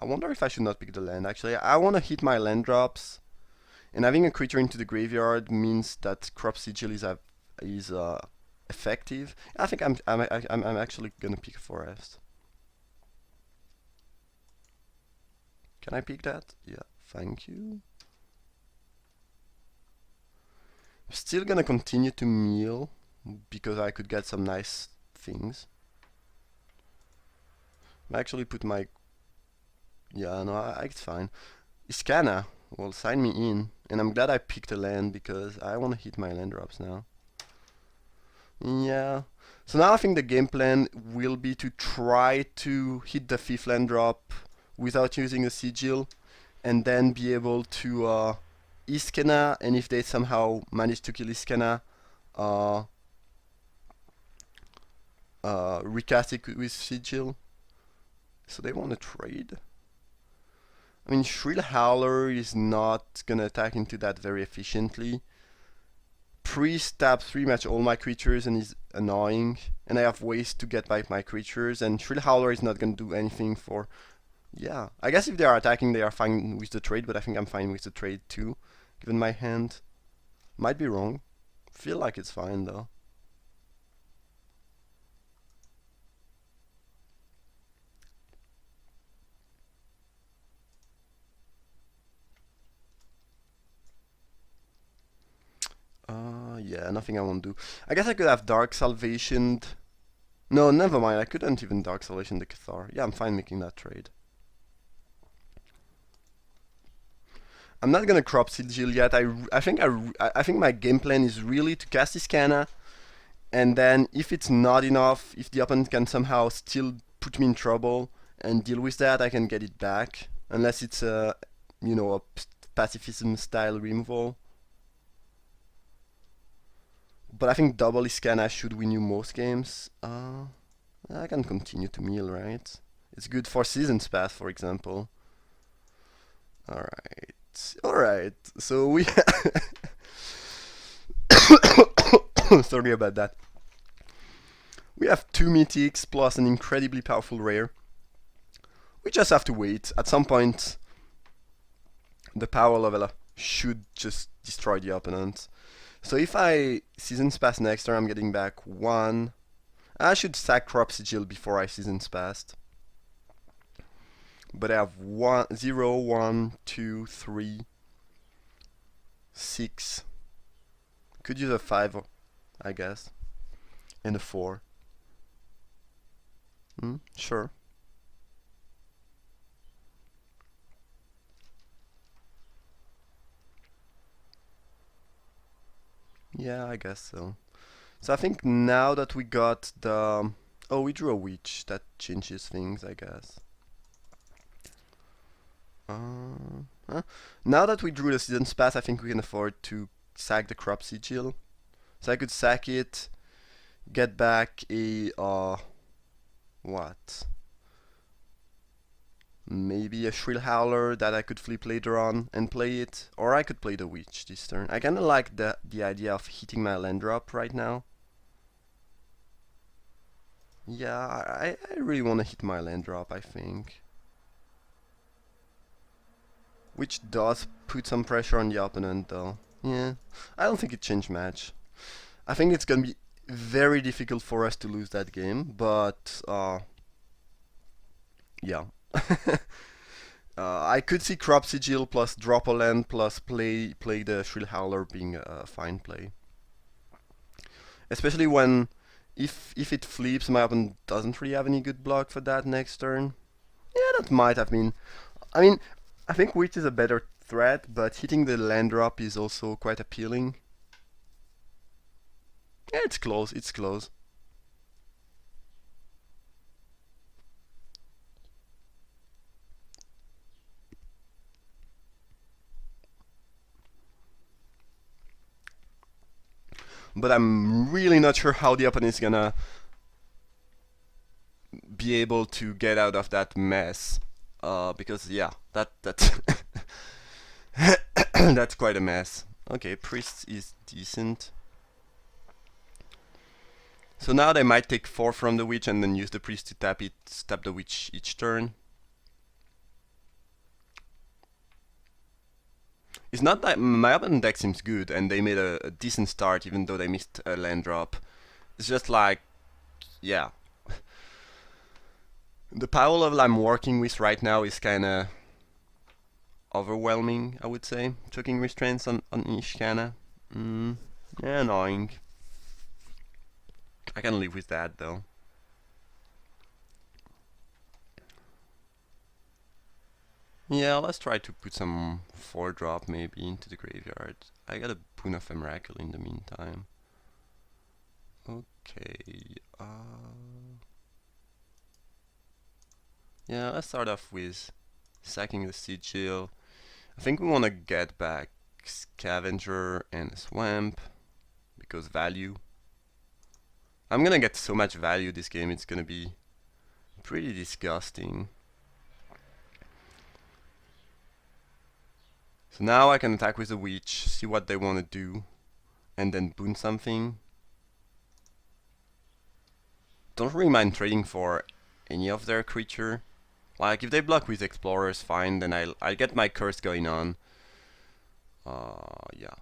S1: wonder if I should not pick the land, actually. I want to hit my land drops. And having a creature into the graveyard means that Crop Sigil is effective. I think I'm actually gonna pick a forest. Can I pick that? Yeah, thank you. Still gonna continue to mill because I could get some nice things. I actually put my... Yeah, no, it's fine. Iskana will sign me in, and I'm glad I picked a land because I want to hit my land drops now. Yeah. So now I think the game plan will be to try to hit the 5th land drop without using a sigil, and then be able to Iskana, and if they somehow manage to kill Iskana, recast it with sigil. So they want to trade. I mean, Shrill Howler is not gonna attack into that very efficiently. Priest taps pretty much all my creatures and is annoying, and I have ways to get by my creatures, and Shrill Howler is not gonna do anything for... Yeah, I guess if they are attacking they are fine with the trade, but I think I'm fine with the trade too, given my hand. Might be wrong. Feel like it's fine though. Yeah, nothing I won't do. I guess I could have Dark Salvationed. No, never mind, I couldn't even Dark Salvation the Cathar. Yeah, I'm fine making that trade. I'm not gonna crop Sigil yet. I think my game plan is really to cast Iskana, and then if it's not enough, if the opponent can somehow still put me in trouble and deal with that, I can get it back. Unless it's a pacifism style removal. But I think double Iskana should win you most games. I can continue to mill, right? It's good for Seasons Pass, for example. Alright, so we... Sorry about that. We have 2 mythics plus an incredibly powerful rare. We just have to wait. At some point, the power level should just destroy the opponent. So if I Seasons Pass next turn, I'm getting back 1. I should sack Crop Sigil before I Seasons Passed. But I have 0, 1, 2, 3, 6. Could use a 5, I guess. And a 4. Sure. Yeah, I guess so. So I think now that we got the... Oh, we drew a witch. That changes things, I guess. Now that we drew the Seasons Pass, I think we can afford to sack the Crop Sigil. So I could sack it, get back a... what? Maybe a Shrill Howler that I could flip later on and play it. Or I could play the Witch this turn. I kinda like the idea of hitting my land drop right now. Yeah, I really wanna hit my land drop, I think. Which does put some pressure on the opponent though. Yeah, I don't think it changed much. I think it's gonna be very difficult for us to lose that game, but yeah. I could see Crop Sigil plus drop a land plus play the Shrill Howler being a fine play. Especially when, if it flips, my opponent doesn't really have any good block for that next turn. Yeah, that might have been... I mean, I think Witch is a better threat, but hitting the land drop is also quite appealing. Yeah, it's close, it's close. But I'm really not sure how the opponent is gonna be able to get out of that mess. Because yeah, that's that's quite a mess. Okay, Priest is decent. So now they might take 4 from the Witch and then use the Priest to tap the Witch each turn. It's not that my opponent deck seems good and they made a decent start even though they missed a land drop. It's just like, yeah. The power level I'm working with right now is kinda overwhelming, I would say. Choking Restraints on Ishkana. Yeah, annoying. I can live with that though. Yeah, let's try to put some 4-drop maybe into the graveyard. I got a Boon of a Miracle in the meantime. Okay, yeah, let's start off with sacking the Sigil. I think we want to get back Scavenger and Swamp, because value. I'm gonna get so much value this game, it's gonna be pretty disgusting. So now I can attack with the Witch, see what they want to do, and then boon something. Don't really mind trading for any of their creature. Like, if they block with Explorers, fine, then I'll get my curse going on. Yeah.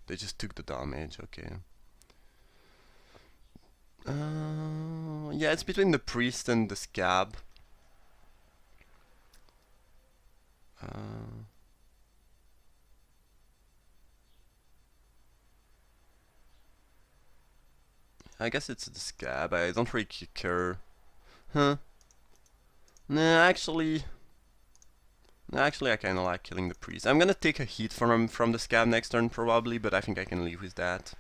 S1: They just took the damage, okay. Yeah, it's between the Priest and the Scab. I guess it's the Scab, I don't really care. Huh. Nah, actually, I kinda like killing the Priest. I'm gonna take a hit from the Scab next turn probably, but I think I can live with that.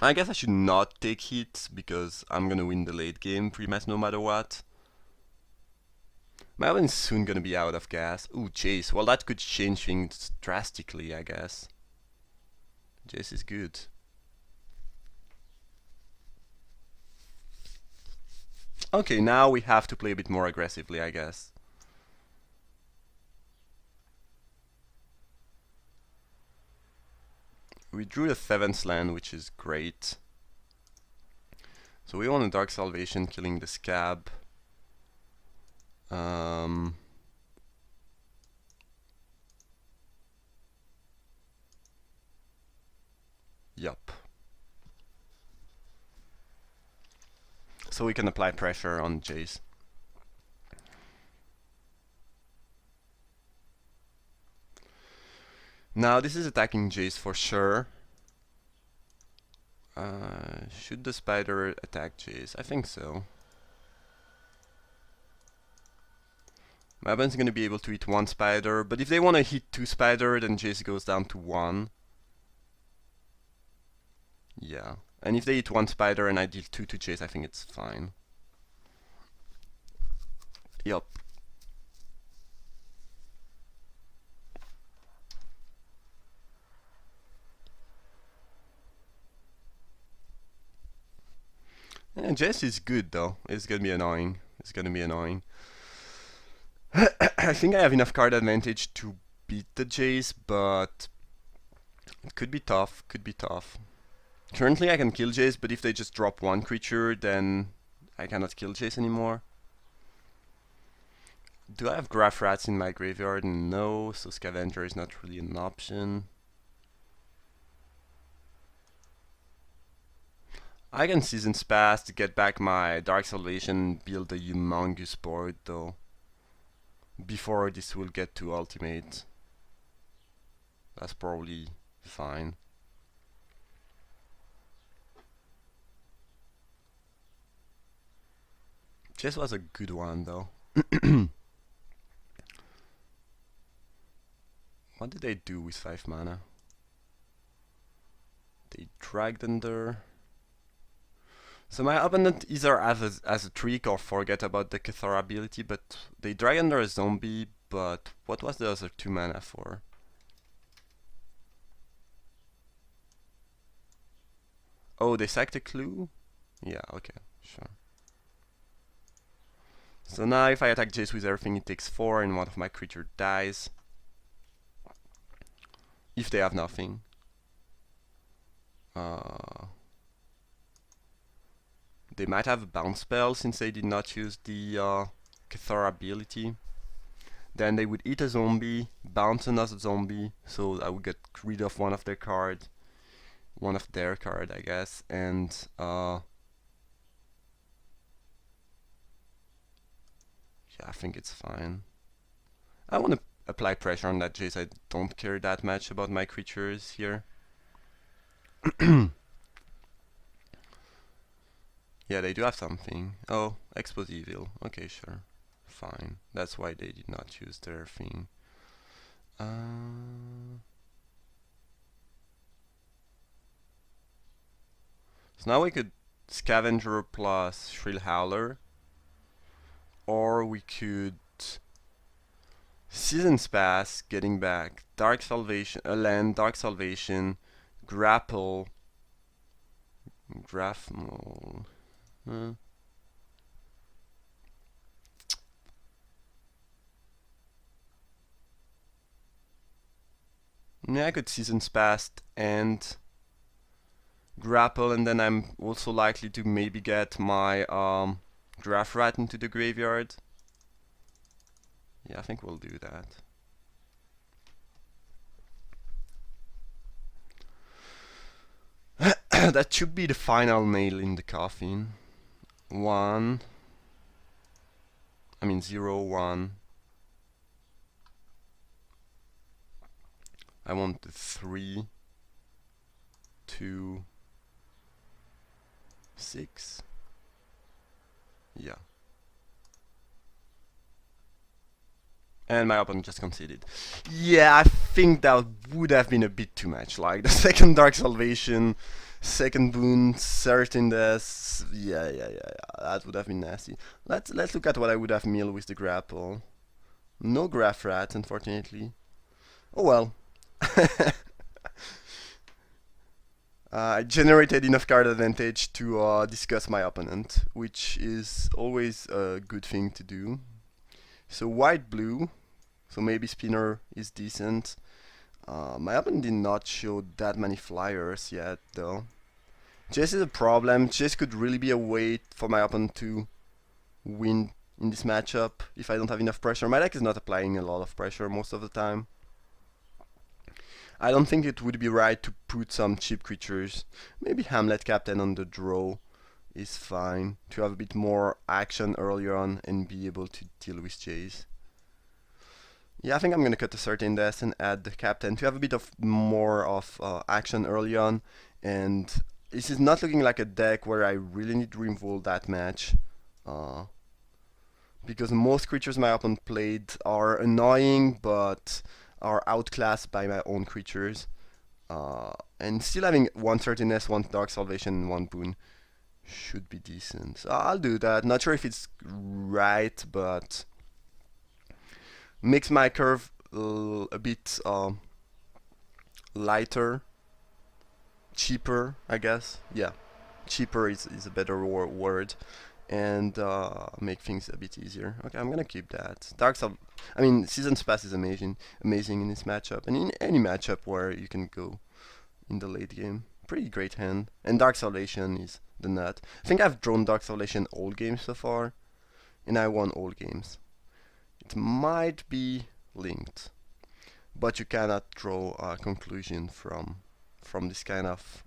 S1: I guess I should not take hits because I'm gonna win the late game pretty much no matter what. My oven's soon gonna be out of gas. Ooh, Jace. Well, that could change things drastically, I guess. Jace is good. Okay, now we have to play a bit more aggressively, I guess. We drew the 7th land, which is great. So we want a Dark Salvation killing the Scab. Yup. So we can apply pressure on Jace. Now this is attacking Jace for sure. Should the spider attack Jace? I think so. My opponent's gonna be able to hit 1 spider, but if they wanna hit 2 spider, then Jace goes down to 1. Yeah. And if they hit 1 spider and I deal 2 to Jace, I think it's fine. Yup. Yeah, Jace is good though. It's gonna be annoying. I think I have enough card advantage to beat the Jace, but it could be tough, Currently I can kill Jace, but if they just drop 1 creature, then I cannot kill Jace anymore. Do I have Graph Rats in my graveyard? No, so Scavenger is not really an option. I can Seasons Pass to get back my Dark Salvation, build a humongous board though. Before this will get to ultimate. That's probably fine. Chess was a good one though. What did they do with 5 mana? They dragged under. So my opponent either has a trick or forget about the Cathar ability, but they drag under a zombie, but what was the other 2 mana for? Oh, they sacked a clue? Yeah, okay, sure. So now if I attack Jace with everything, it takes 4 and one of my creature dies. If they have nothing. They might have a bounce spell since they did not use the Cathar ability. Then they would eat a zombie, bounce another zombie, so I would get rid of one of their cards. one of their card, I guess, and yeah, I think it's fine. I want to apply pressure on that Jace. I don't care that much about my creatures here. Yeah, they do have something. Oh, Expose Evil. Okay, sure. Fine. That's why they did not choose their thing. So now we could Scavenger plus Shrill Howler, or we could Seasons Pass, getting back Dark Salvation, a land, Dark Salvation, Grapple, Graphle. Yeah, I could Seasons Pass and Grapple, and then I'm also likely to maybe get my Draft Rat into the graveyard. Yeah, I think we'll do that. That should be the final nail in the coffin. 0, 1. I want the 3, 2, 6. Yeah. And my opponent just conceded. Yeah, I think that would have been a bit too much. Like the second Dark Salvation, second boon, certain death. Yeah. That would have been nasty. Let's look at what I would have milled with the grapple. No Graph Rat, unfortunately. Oh well. I generated enough card advantage to discuss my opponent, which is always a good thing to do. So white-blue, so maybe Spinner is decent. My opponent did not show that many flyers yet, though. Chase is a problem. Chase could really be a way for my opponent to win in this matchup if I don't have enough pressure. My deck is not applying a lot of pressure most of the time. I don't think it would be right to put some cheap creatures. Maybe Hamlet Captain on the draw is fine, to have a bit more action earlier on and be able to deal with Jace. Yeah, I think I'm gonna cut a certain death and add the Captain to have a bit of more of action early on. And this is not looking like a deck where I really need to removal that match. Because most creatures my opponent played are annoying, but are outclassed by my own creatures. And still having one Certainness, one Dark Salvation, and one Boon should be decent. So I'll do that. Not sure if it's right, but makes my curve a bit lighter, cheaper, I guess. Yeah, cheaper is a better word, and make things a bit easier. Okay, I'm gonna keep that. Seasons Pass is amazing in this matchup, and in any matchup where you can go in the late game. Pretty great hand. And Dark Salvation is the nut. I think I've drawn Dark Salvation all games so far, and I won all games. It might be linked, but you cannot draw a conclusion from this kind of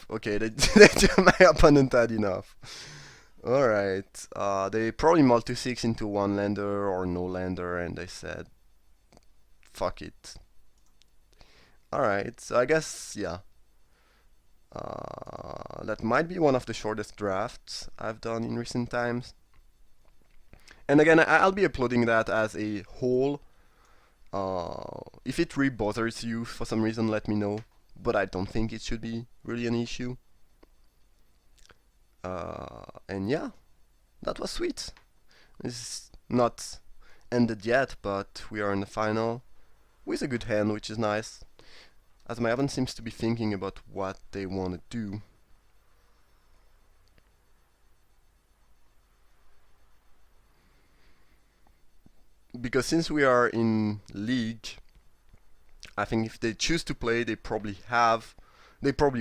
S1: okay, my opponent had enough. Alright, they probably multi-6 into one lander or no lander, and they said, fuck it. Alright, so I guess, yeah. That might be one of the shortest drafts I've done in recent times. And again, I'll be uploading that as a whole. If it really bothers you for some reason, let me know. But I don't think it should be really an issue. And yeah, that was sweet. It's not ended yet, but we are in the final with a good hand, which is nice. As my opponent seems to be thinking about what they want to do. Because since we are in League, I think if they choose to play, they probably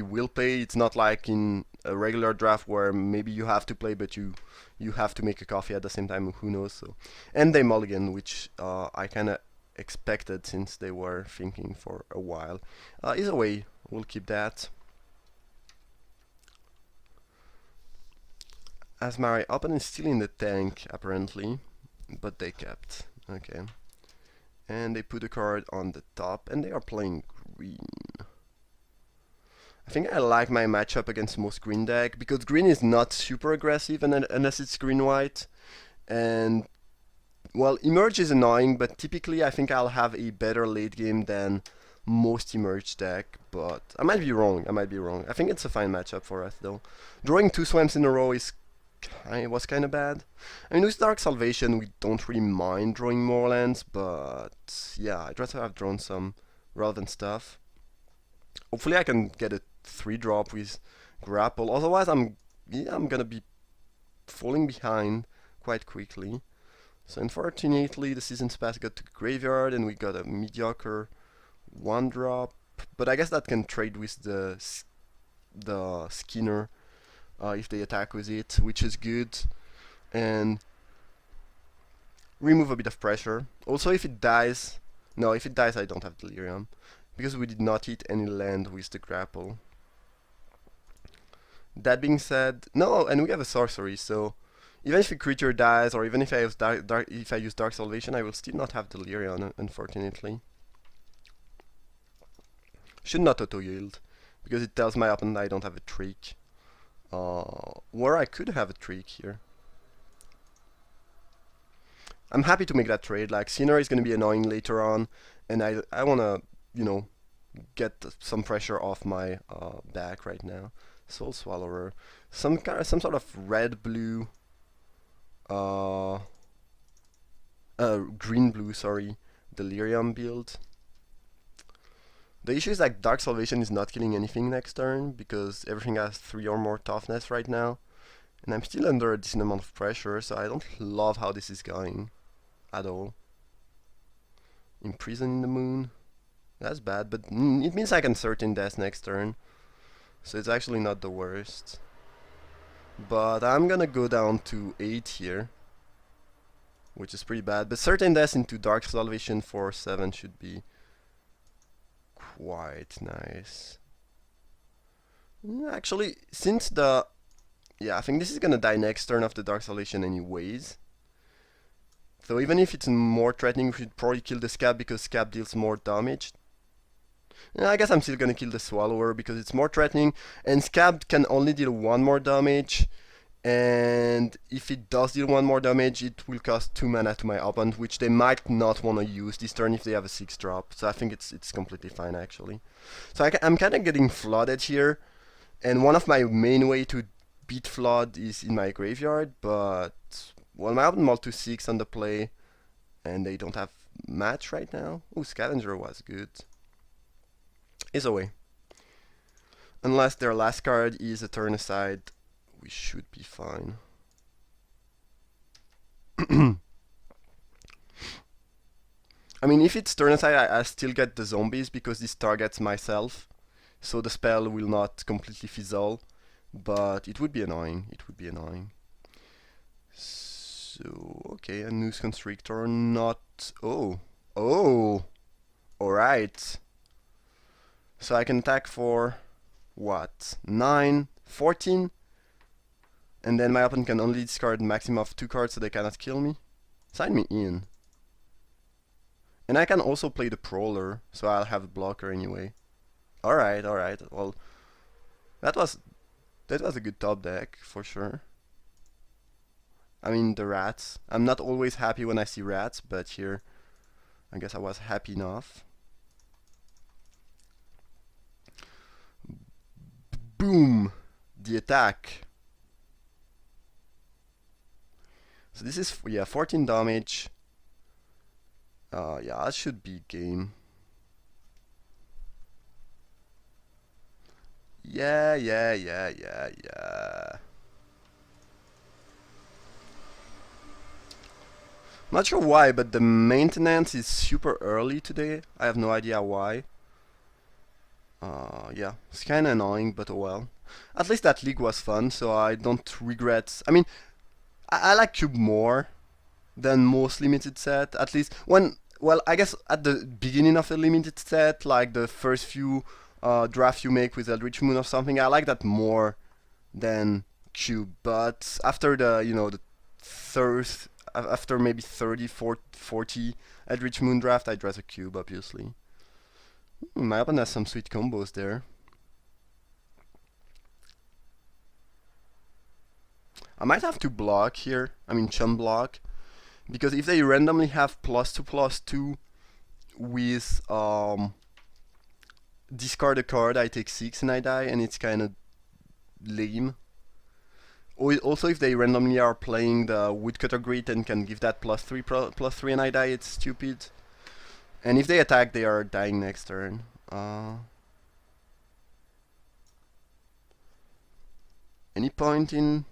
S1: will play. It's not like in a regular draft where maybe you have to play, but you have to make a coffee at the same time. Who knows? So, and they mulligan, which I kind of expected since they were thinking for a while. Either way, we'll keep that. As my opponent is still in the tank, apparently, but they kept. Okay. And they put a card on the top, and they are playing green. I think I like my matchup against most green deck, because green is not super aggressive unless it's green-white. And, well, Emerge is annoying, but typically I think I'll have a better late game than most Emerge deck, but I might be wrong, I think it's a fine matchup for us, though. Drawing 2 swamps in a row was kind of bad. I mean, with Dark Salvation, we don't really mind drawing more lands, but yeah, I'd rather have drawn some relevant stuff. Hopefully I can get a 3-drop with Grapple, otherwise I'm gonna be falling behind quite quickly. So unfortunately, the Season's Pass got to Graveyard, and we got a mediocre 1-drop, but I guess that can trade with the Skinner if they attack with it, which is good, and remove a bit of pressure. Also, if it dies, no, if it dies I don't have Delirium, because we did not hit any land with the grapple. That being said, no, and we have a sorcery, so even if a creature dies, or even if I use Dark Salvation, I will still not have Delirium, unfortunately. Should not auto-yield, because it tells my opponent I don't have a trick. Where I could have a trick here. I'm happy to make that trade. Like, Sinner is going to be annoying later on, and I want to, you know, get some pressure off my back right now. Soul Swallower, some sort of red-blue, green-blue, sorry, Delirium build. The issue is like Dark Salvation is not killing anything next turn because everything has 3 or more toughness right now, and I'm still under a decent amount of pressure, so I don't love how this is going at all. Imprison the Moon, that's bad, but it means I can Certain Death next turn, so it's actually not the worst. But I'm gonna go down to 8 here, which is pretty bad, but Certain Death into Dark Salvation for 7 should be quite nice. Actually, since yeah, I think this is gonna die next turn of the Dark Salvation anyways. So even if it's more threatening, we should probably kill the Scab because Scab deals more damage. I guess I'm still gonna kill the Swallower because it's more threatening, and Scab can only deal 1 more damage, and if it does deal 1 more damage, it will cost 2 mana to my opponent, which they might not want to use this turn if they have a 6-drop, so I think it's completely fine actually. So I'm kind of getting flooded here, and one of my main way to beat flood is in my graveyard, but, well, my opponent mulled to 6 on the play, and they don't have match right now. Ooh, Scavenger was good. Either way, unless their last card is a turn aside, we should be fine. I mean, if it's turn aside, I still get the zombies because this targets myself, so the spell will not completely fizzle, but it would be annoying. It would be annoying. So, okay, a Noose Constrictor, not... Oh! Oh! Alright. So I can attack for... what? 9, 14? And then my opponent can only discard maximum of 2 cards so they cannot kill me? Sign me in. And I can also play the Prowler, so I'll have a blocker anyway. Alright, alright. Well, that was a good top deck, for sure. I mean, the rats. I'm not always happy when I see rats, but here, I guess I was happy enough. Boom! The attack. So this is, yeah, 14 damage. Yeah, that should be game. Yeah. Not sure why, but the maintenance is super early today. I have no idea why. Yeah, it's kinda annoying, but oh well. At least that league was fun, so I don't regret. I mean, I like Cube more than most limited set. At least when well, I guess at the beginning of the limited set, like the first few drafts you make with Eldritch Moon or something, I like that more than cube. But after the the third, after maybe 30, 40 Eldritch Moon draft, I'd rather cube, obviously. My opponent has some sweet combos there. I might have to block here. I mean, chum block. Because if they randomly have +2/+2 with discard a card, I take 6 and I die, and it's kind of lame. Also, if they randomly are playing the Woodcutter Grit and can give that +3/+3 and I die, it's stupid. And if they attack, they are dying next turn. Any point in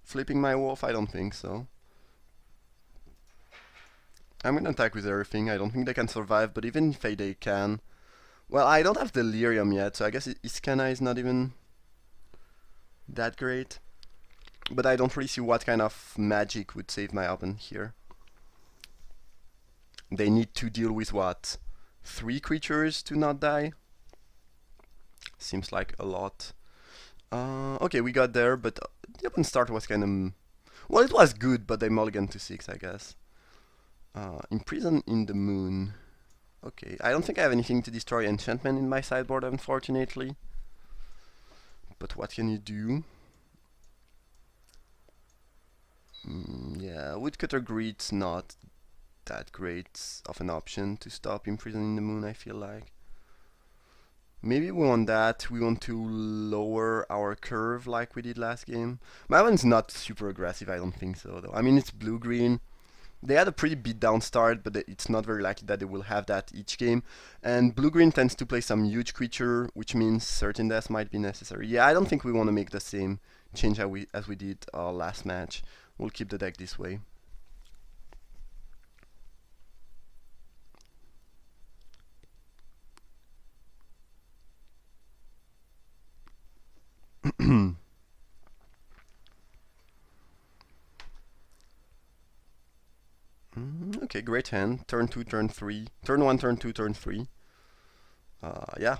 S1: flipping my wolf? I don't think so. I'm gonna attack with everything. I don't think they can survive, but even if they can... Well, I don't have Delirium yet, so I guess Iskana is not even that great. But I don't really see what kind of magic would save my opponent here. They need to deal with what? 3 creatures to not die? Seems like a lot. Okay, we got there, but the open start was kind of... Well, it was good, but they mulliganed to 6, I guess. Imprison in the Moon. Okay, I don't think I have anything to destroy enchantment in my sideboard, unfortunately. But what can you do? Yeah, Woodcutter Grit's not that great of an option to stop Imprison in the Moon, I feel like. Maybe we want that. We want to lower our curve like we did last game. My one's not super aggressive, I don't think so, though. I mean, it's blue-green. They had a pretty beat down start, but it's not very likely that they will have that each game. And blue-green tends to play some huge creature, which means certain deaths might be necessary. Yeah, I don't think we want to make the same change as we did last match. We'll keep the deck this way. Okay, great hand. Turn 2, turn 3. Turn 1, turn 2, turn 3. Yeah.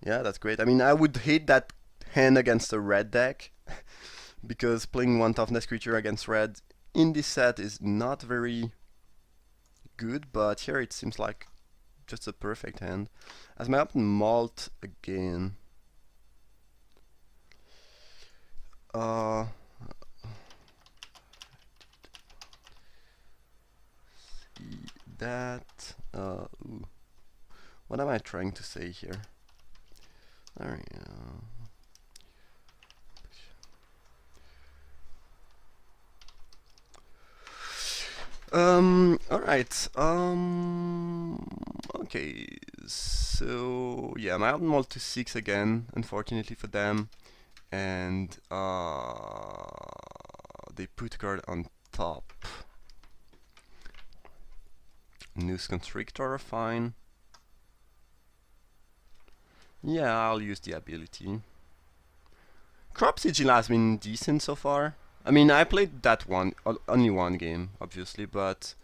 S1: Yeah, that's great. I mean, I would hate that hand against a red deck. Because playing 1 toughness creature against red in this set is not very good. But here it seems like just a perfect hand. As my opponent malt again. That ooh. What am I trying to say here? Alright, alright, okay, so, yeah, my album rolled to 6 again, unfortunately for them, and, they put a card on top. Noose Constrictor, fine. Yeah, I'll use the ability. Crop Sigil has been decent so far. I mean, I played that only one game, obviously, but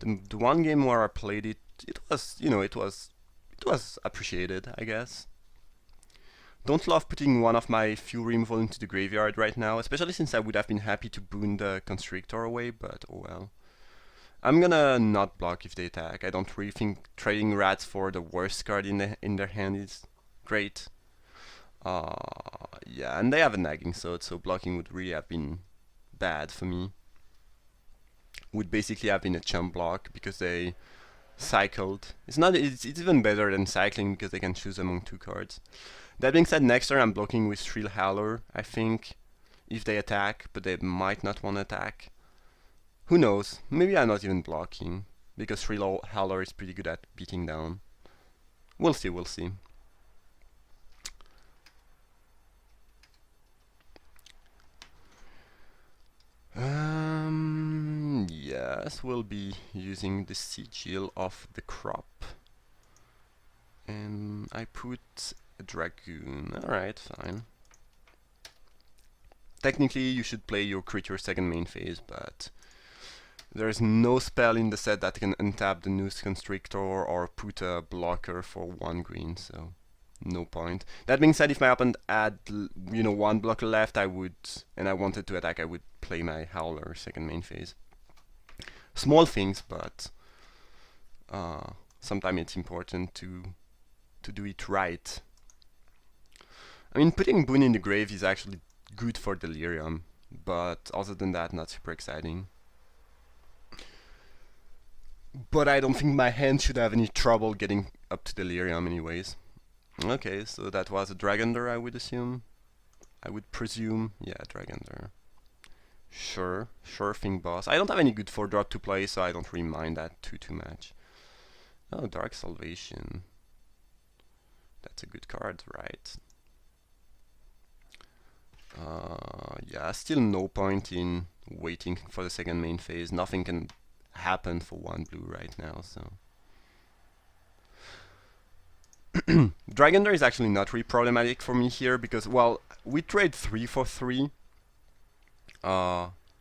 S1: the one game where I played it, it was, it was appreciated, I guess. Don't love putting one of my few removal into the graveyard right now, especially since I would have been happy to boon the Constrictor away, but oh well. I'm gonna not block if they attack. I don't really think trading rats for the worst card in their hand is great. Yeah, and they have a nagging sword, so blocking would really have been bad for me. Would basically have been a chump block because they cycled. It's even better than cycling because they can choose among 2 cards. That being said, next turn I'm blocking with Shrill Howler, I think, if they attack, but they might not want to attack. Who knows? Maybe I'm not even blocking, because Shrill Howler is pretty good at beating down. We'll see, we'll see. Yes, we'll be using the sigil of the crop. And I put a dragoon. Alright, fine. Technically, you should play your creature second main phase, but There's no spell in the set that can untap the Noose Constrictor or put a blocker for 1 green, so no point. That being said, if my opponent had, you know, 1 blocker left, I would, and I wanted to attack, I would play my Howler second main phase. Small things, but sometimes it's important to do it right. I mean, putting Boon in the grave is actually good for Delirium, but other than that, not super exciting. But I don't think my hand should have any trouble getting up to Delirium anyways. Okay, so that was a Dragonder, I would assume. I would presume. Yeah, Dragonder. Sure thing, boss. I don't have any good 4-drop to play, so I don't really mind that too much. Oh, Dark Salvation. That's a good card, right? Yeah, still no point in waiting for the second main phase. Nothing can happen for 1 blue right now, so. Dragonder is actually not really problematic for me here because, well, we trade 3 for 3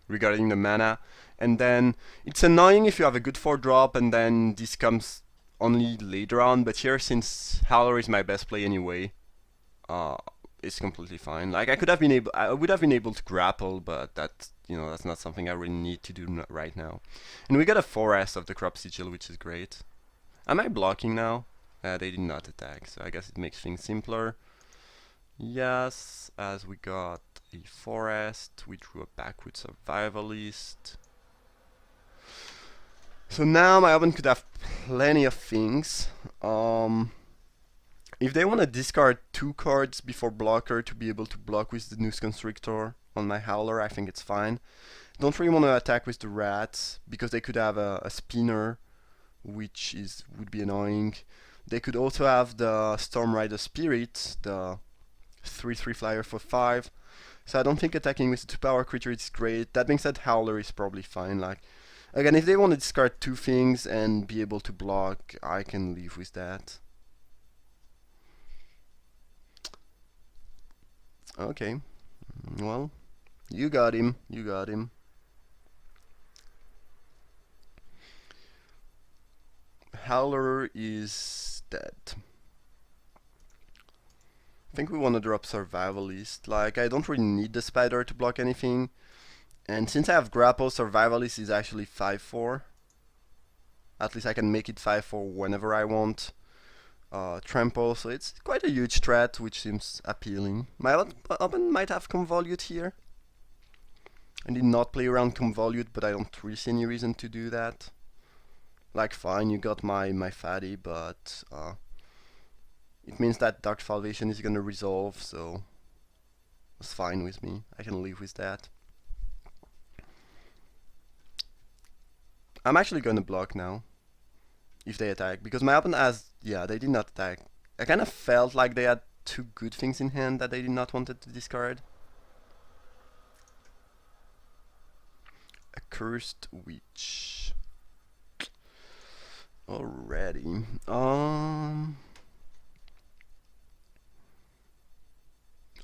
S1: regarding the mana, and then it's annoying if you have a good 4-drop and then this comes only later on, but here, since Howler is my best play anyway, it's completely fine. Like, I would have been able to grapple, but that, you know, that's not something I really need to do right now. And we got a Forest of the Crop Sigil, which is great. Am I blocking now? They did not attack, so I guess it makes things simpler. Yes, as we got a Forest, we drew a backward Survivalist. So now my opponent could have plenty of things. If they want to discard 2 cards before blocker to be able to block with the Noose Constrictor on my Howler, I think it's fine. Don't really want to attack with the Rats because they could have a Spinner, which would be annoying. They could also have the Storm Rider Spirit, the 3/3 flyer for 5. So I don't think attacking with the 2-power creature is great. That being said, Howler is probably fine. Like, again, if they want to discard 2 things and be able to block, I can live with that. Okay, well, you got him, you got him. Howler is dead. I think we want to drop Survivalist. Like, I don't really need the Spider to block anything. And since I have Grapple, Survivalist is actually 5/4. At least I can make it 5/4 whenever I want. Trample, so it's quite a huge threat, which seems appealing. My opponent might have Convolute here. I did not play around Convolute, but I don't really see any reason to do that. Like, fine, you got my fatty, but it means that Dark Salvation is gonna resolve, so it's fine with me. I can live with that. I'm actually gonna block now if they attack, because my opponent has, yeah, they did not attack. I kind of felt like they had 2 good things in hand that they did not wanted to discard. A Cursed Witch. Alrighty.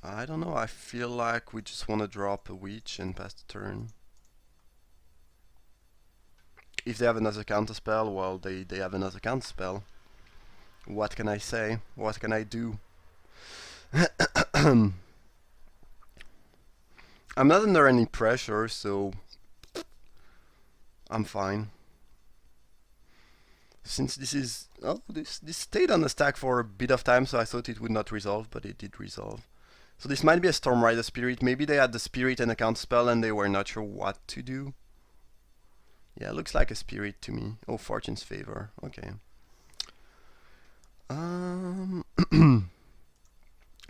S1: I don't know, I feel like we just want to drop a Witch and pass the turn. If they have another counterspell, well, they have another counterspell. What can I say? What can I do? I'm not under any pressure, so I'm fine. Since this is... oh, this stayed on the stack for a bit of time, so I thought it would not resolve, but it did resolve. So this might be a Storm Rider Spirit. Maybe they had the Spirit and a counterspell and they were not sure what to do. Yeah, looks like a Spirit to me. Oh, Fortune's Favor. Okay.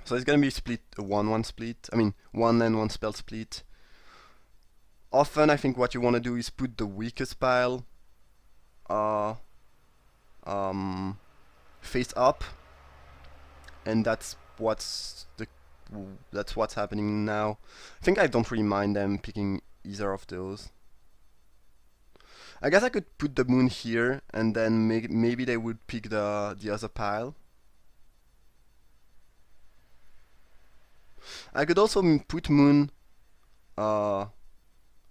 S1: So it's gonna be split, a 1/1 split. I mean, 1 and 1 spell split. Often I think what you want to do is put the weakest pile face up, and that's what's happening now. I think I don't really mind them picking either of those. I guess I could put the moon here, and then maybe they would pick the other pile. I could also put moon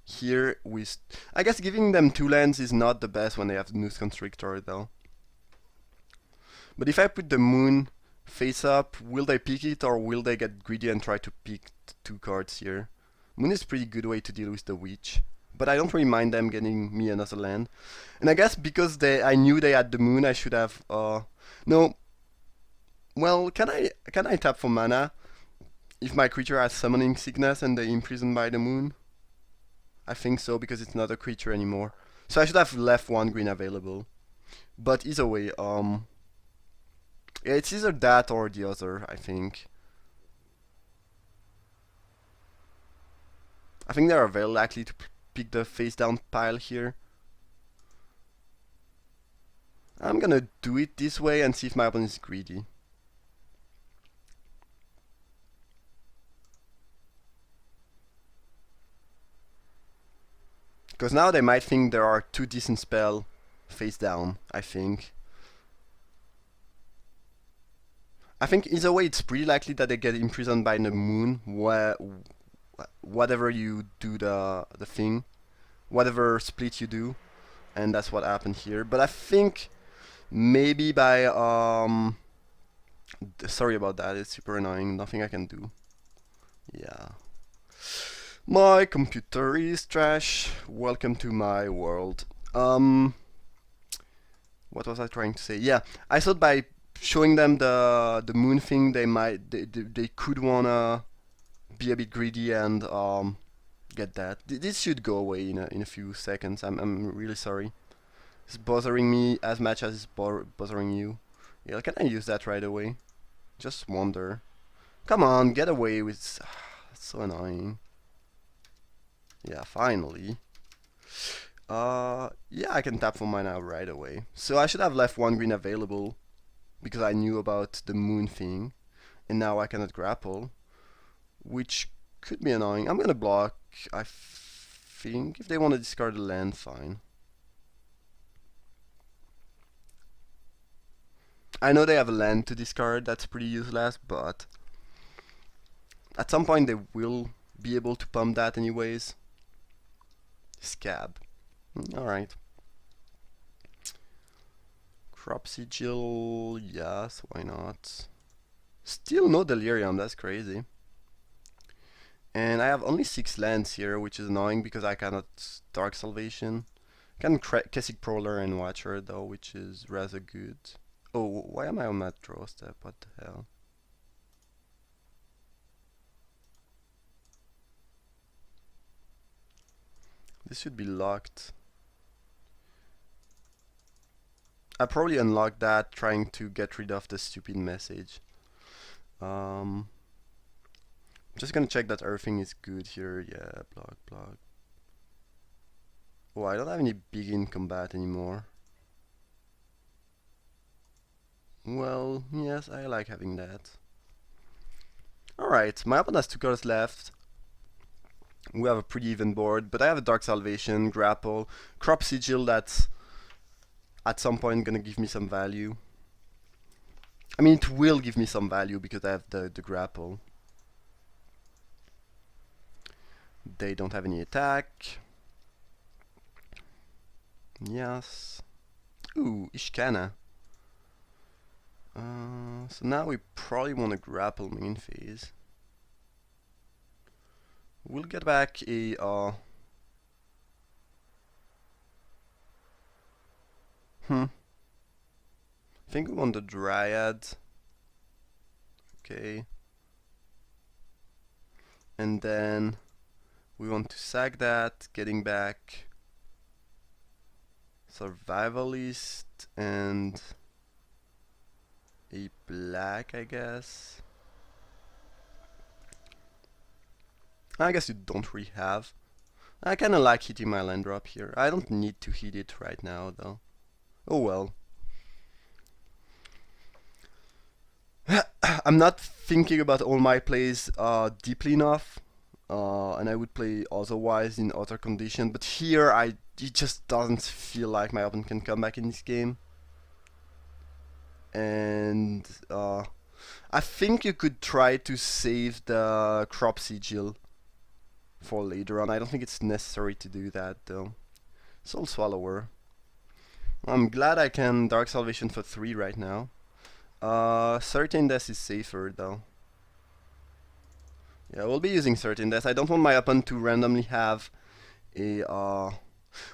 S1: here with... I guess giving them 2 lands is not the best when they have the Noose Constrictor though. But if I put the moon face up, will they pick it or will they get greedy and try to pick 2 cards here? Moon is a pretty good way to deal with the witch, but I don't really mind them getting me another land. And I guess because I knew they had the moon, I should have no. Well, can I tap for mana if my creature has summoning sickness and they imprisoned by the moon? I think so, because it's not a creature anymore. So I should have left 1 green available. But either way, yeah, it's either that or the other, I think. I think they are very likely to pick the face down pile here. I'm gonna do it this way and see if my opponent is greedy. Because now they might think there are 2 decent spells face down, I think. I think either way it's pretty likely that they get imprisoned by the moon, whatever you do the thing, whatever split you do, and that's what happened here. But I think maybe by sorry about that, it's super annoying, nothing I can do. Yeah. My computer is trash. Welcome to my world. What was I trying to say? Yeah, I thought by showing them the moon thing, they could wanna be a bit greedy and get that. This should go away in a few seconds. I'm really sorry. It's bothering me as much as it's bothering you. Yeah, can I use that right away? Just wonder. Come on, get away with. It's so annoying. Yeah, finally. Yeah, I can tap for mana right away. So I should have left 1 green available because I knew about the moon thing, and now I cannot grapple, which could be annoying. I'm gonna block, I think. If they want to discard a land, fine. I know they have a land to discard, that's pretty useless, but at some point they will be able to pump that anyways. Scab. Alright. Crop Sigil, yes, why not? Still no Delirium, that's crazy. And I have only 6 lands here, which is annoying because I cannot Dark Salvation. I can Kessig Prowler and Watcher though, which is rather good. Oh, why am I on that draw step? What the hell? This should be locked. I probably unlocked that trying to get rid of the stupid message. I'm just gonna check that everything is good here. Yeah, block. Oh, I don't have any big in combat anymore. Well, yes, I like having that. Alright, my opponent has 2 cards left. We have a pretty even board, but I have a Dark Salvation, Grapple, Crop Sigil that's at some point gonna give me some value. I mean, it will give me some value because I have the Grapple. They don't have any attack. Yes. Ooh, Ishkana. So now we probably want to grapple main phase. We'll get back a I think we want the Dryad. Okay. And then we want to sack that, getting back Survivalist and a black, I guess. I guess you don't really have. I kinda like hitting my land drop here. I don't need to hit it right now though. Oh well. I'm not thinking about all my plays deeply enough. And I would play otherwise in other conditions, but here it just doesn't feel like my opponent can come back in this game. And I think you could try to save the Crop Sigil for later on. I don't think it's necessary to do that though. Soul Swallower. I'm glad I can Dark Salvation for 3 right now. Certain Death is safer though. Yeah, we'll be using Certain Death. I don't want my opponent to randomly have a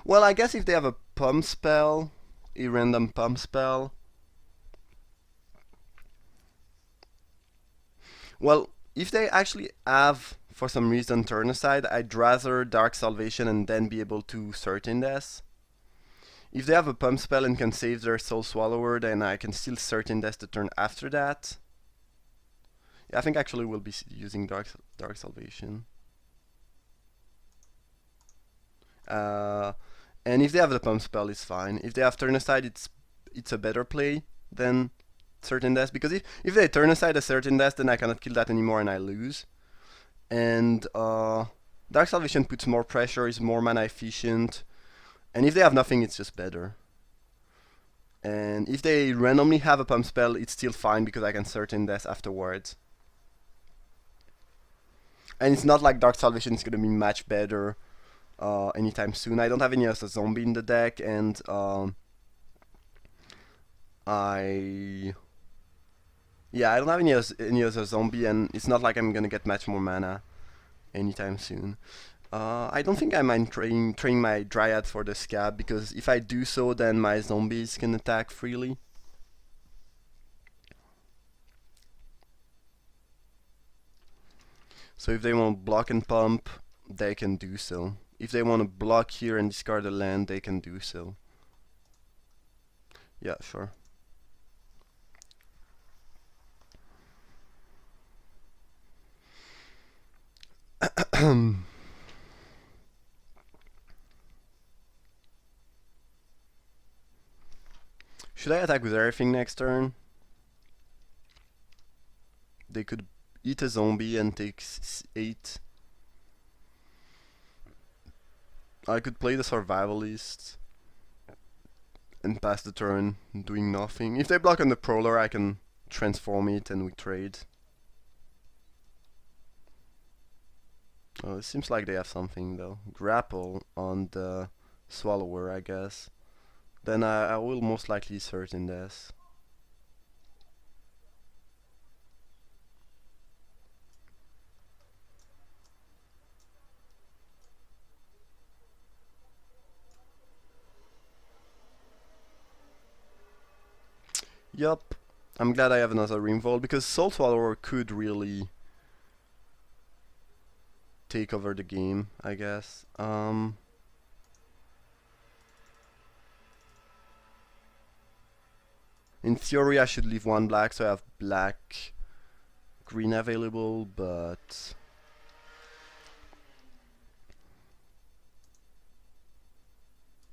S1: well, I guess if they have a pump spell, a random pump spell. Well, if they actually have, for some reason, Turn Aside, I'd rather Dark Salvation and then be able to Certain Death. If they have a pump spell and can save their Soul Swallower, then I can still Certain Death the turn after that. Yeah, I think actually we'll be using Dark Salvation. And if they have the pump spell, it's fine. If they have Turn Aside, it's a better play than Certain Death, because if they Turn Aside a Certain Death, then I cannot kill that anymore and I lose. And Dark Salvation puts more pressure, is more mana efficient, and if they have nothing, it's just better. And if they randomly have a pump spell, it's still fine because I can Certain Death afterwards. And it's not like Dark Salvation is gonna be much better anytime soon. I don't have any other zombie in the deck, and I don't have any other zombie, and it's not like I'm gonna get much more mana anytime soon. I don't think I mind training my Dryad for the Scab, because if I do so, then my zombies can attack freely. So if they want to block and pump, they can do so. If they want to block here and discard a land, they can do so. Yeah, sure. Should I attack with everything next turn? They could eat a zombie and take 8. I could play the Survivalist and pass the turn doing nothing. If they block on the Prowler, I can transform it and we trade. Oh, it seems like they have something though. Grapple on the Swallower, I guess. Then I will most likely Certain Death. Yup. I'm glad I have another Rimvolt, because Soul Swallower could really take over the game, I guess. In theory, I should leave 1 black, so I have black, green available, but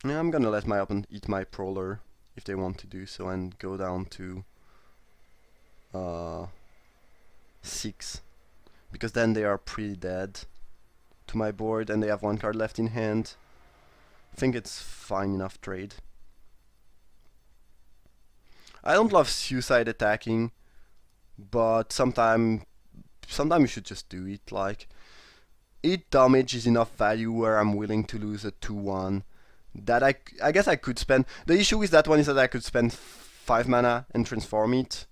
S1: yeah, I'm gonna let my opponent eat my Prowler if they want to do so and go down to 6, because then they are pretty dead to my board and they have 1 card left in hand. I think it's fine enough trade. I don't love suicide attacking, but sometimes you should just do it. Like, 8 damage is enough value where I'm willing to lose a 2-1. That I guess I could spend. The issue with that one is that I could spend 5 mana and transform it.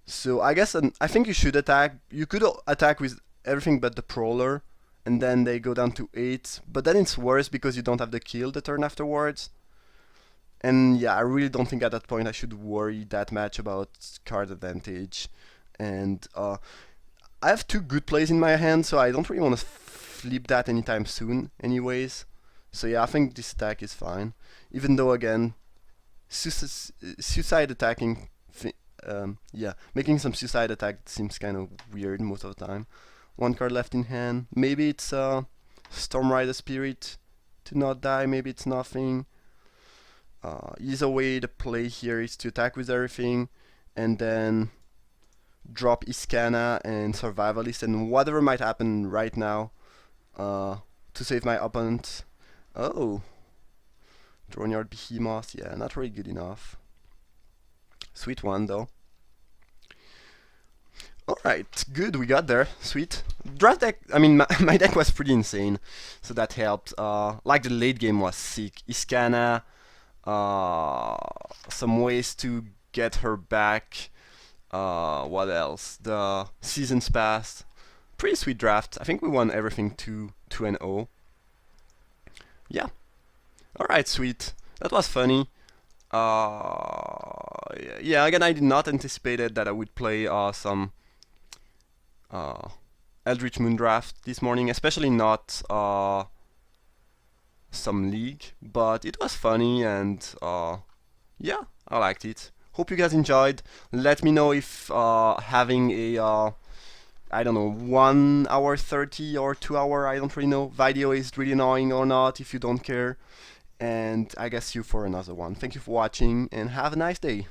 S1: So I guess I think you should attack. You could attack with everything but the Prowler, and then they go down to 8. But then it's worse because you don't have the kill the turn afterwards. And yeah, I really don't think at that point I should worry that much about card advantage. And I have 2 good plays in my hand, so I don't really want to flip that anytime soon anyways. So yeah, I think this attack is fine. Even though, again, suicide attacking, yeah, making some suicide attack seems kind of weird most of the time. 1 card left in hand. Maybe it's Storm Rider Spirit to not die, maybe it's nothing. Either way, the play here is to attack with everything and then drop Iskana and Survivalist and whatever might happen right now to save my opponent. Oh, Droneyard Behemoth, yeah, not really good enough. Sweet one though. Alright, good, we got there. Sweet. Draft deck, I mean, my deck was pretty insane, so that helped. Like the late game was sick. Iskana, some ways to get her back. What else? The Seasons Past. Pretty sweet draft. I think we won everything 2 and 0. Yeah. Alright, sweet. That was funny. Yeah, again, I did not anticipate that I would play some Eldritch Moon Draft this morning, especially not some League, but it was funny and yeah, I liked it. Hope you guys enjoyed. Let me know if having a I don't know, 1 hour 30 or 2 hour, I don't really know, video is really annoying or not, if you don't care. And I guess see you for another one. Thank you for watching and have a nice day.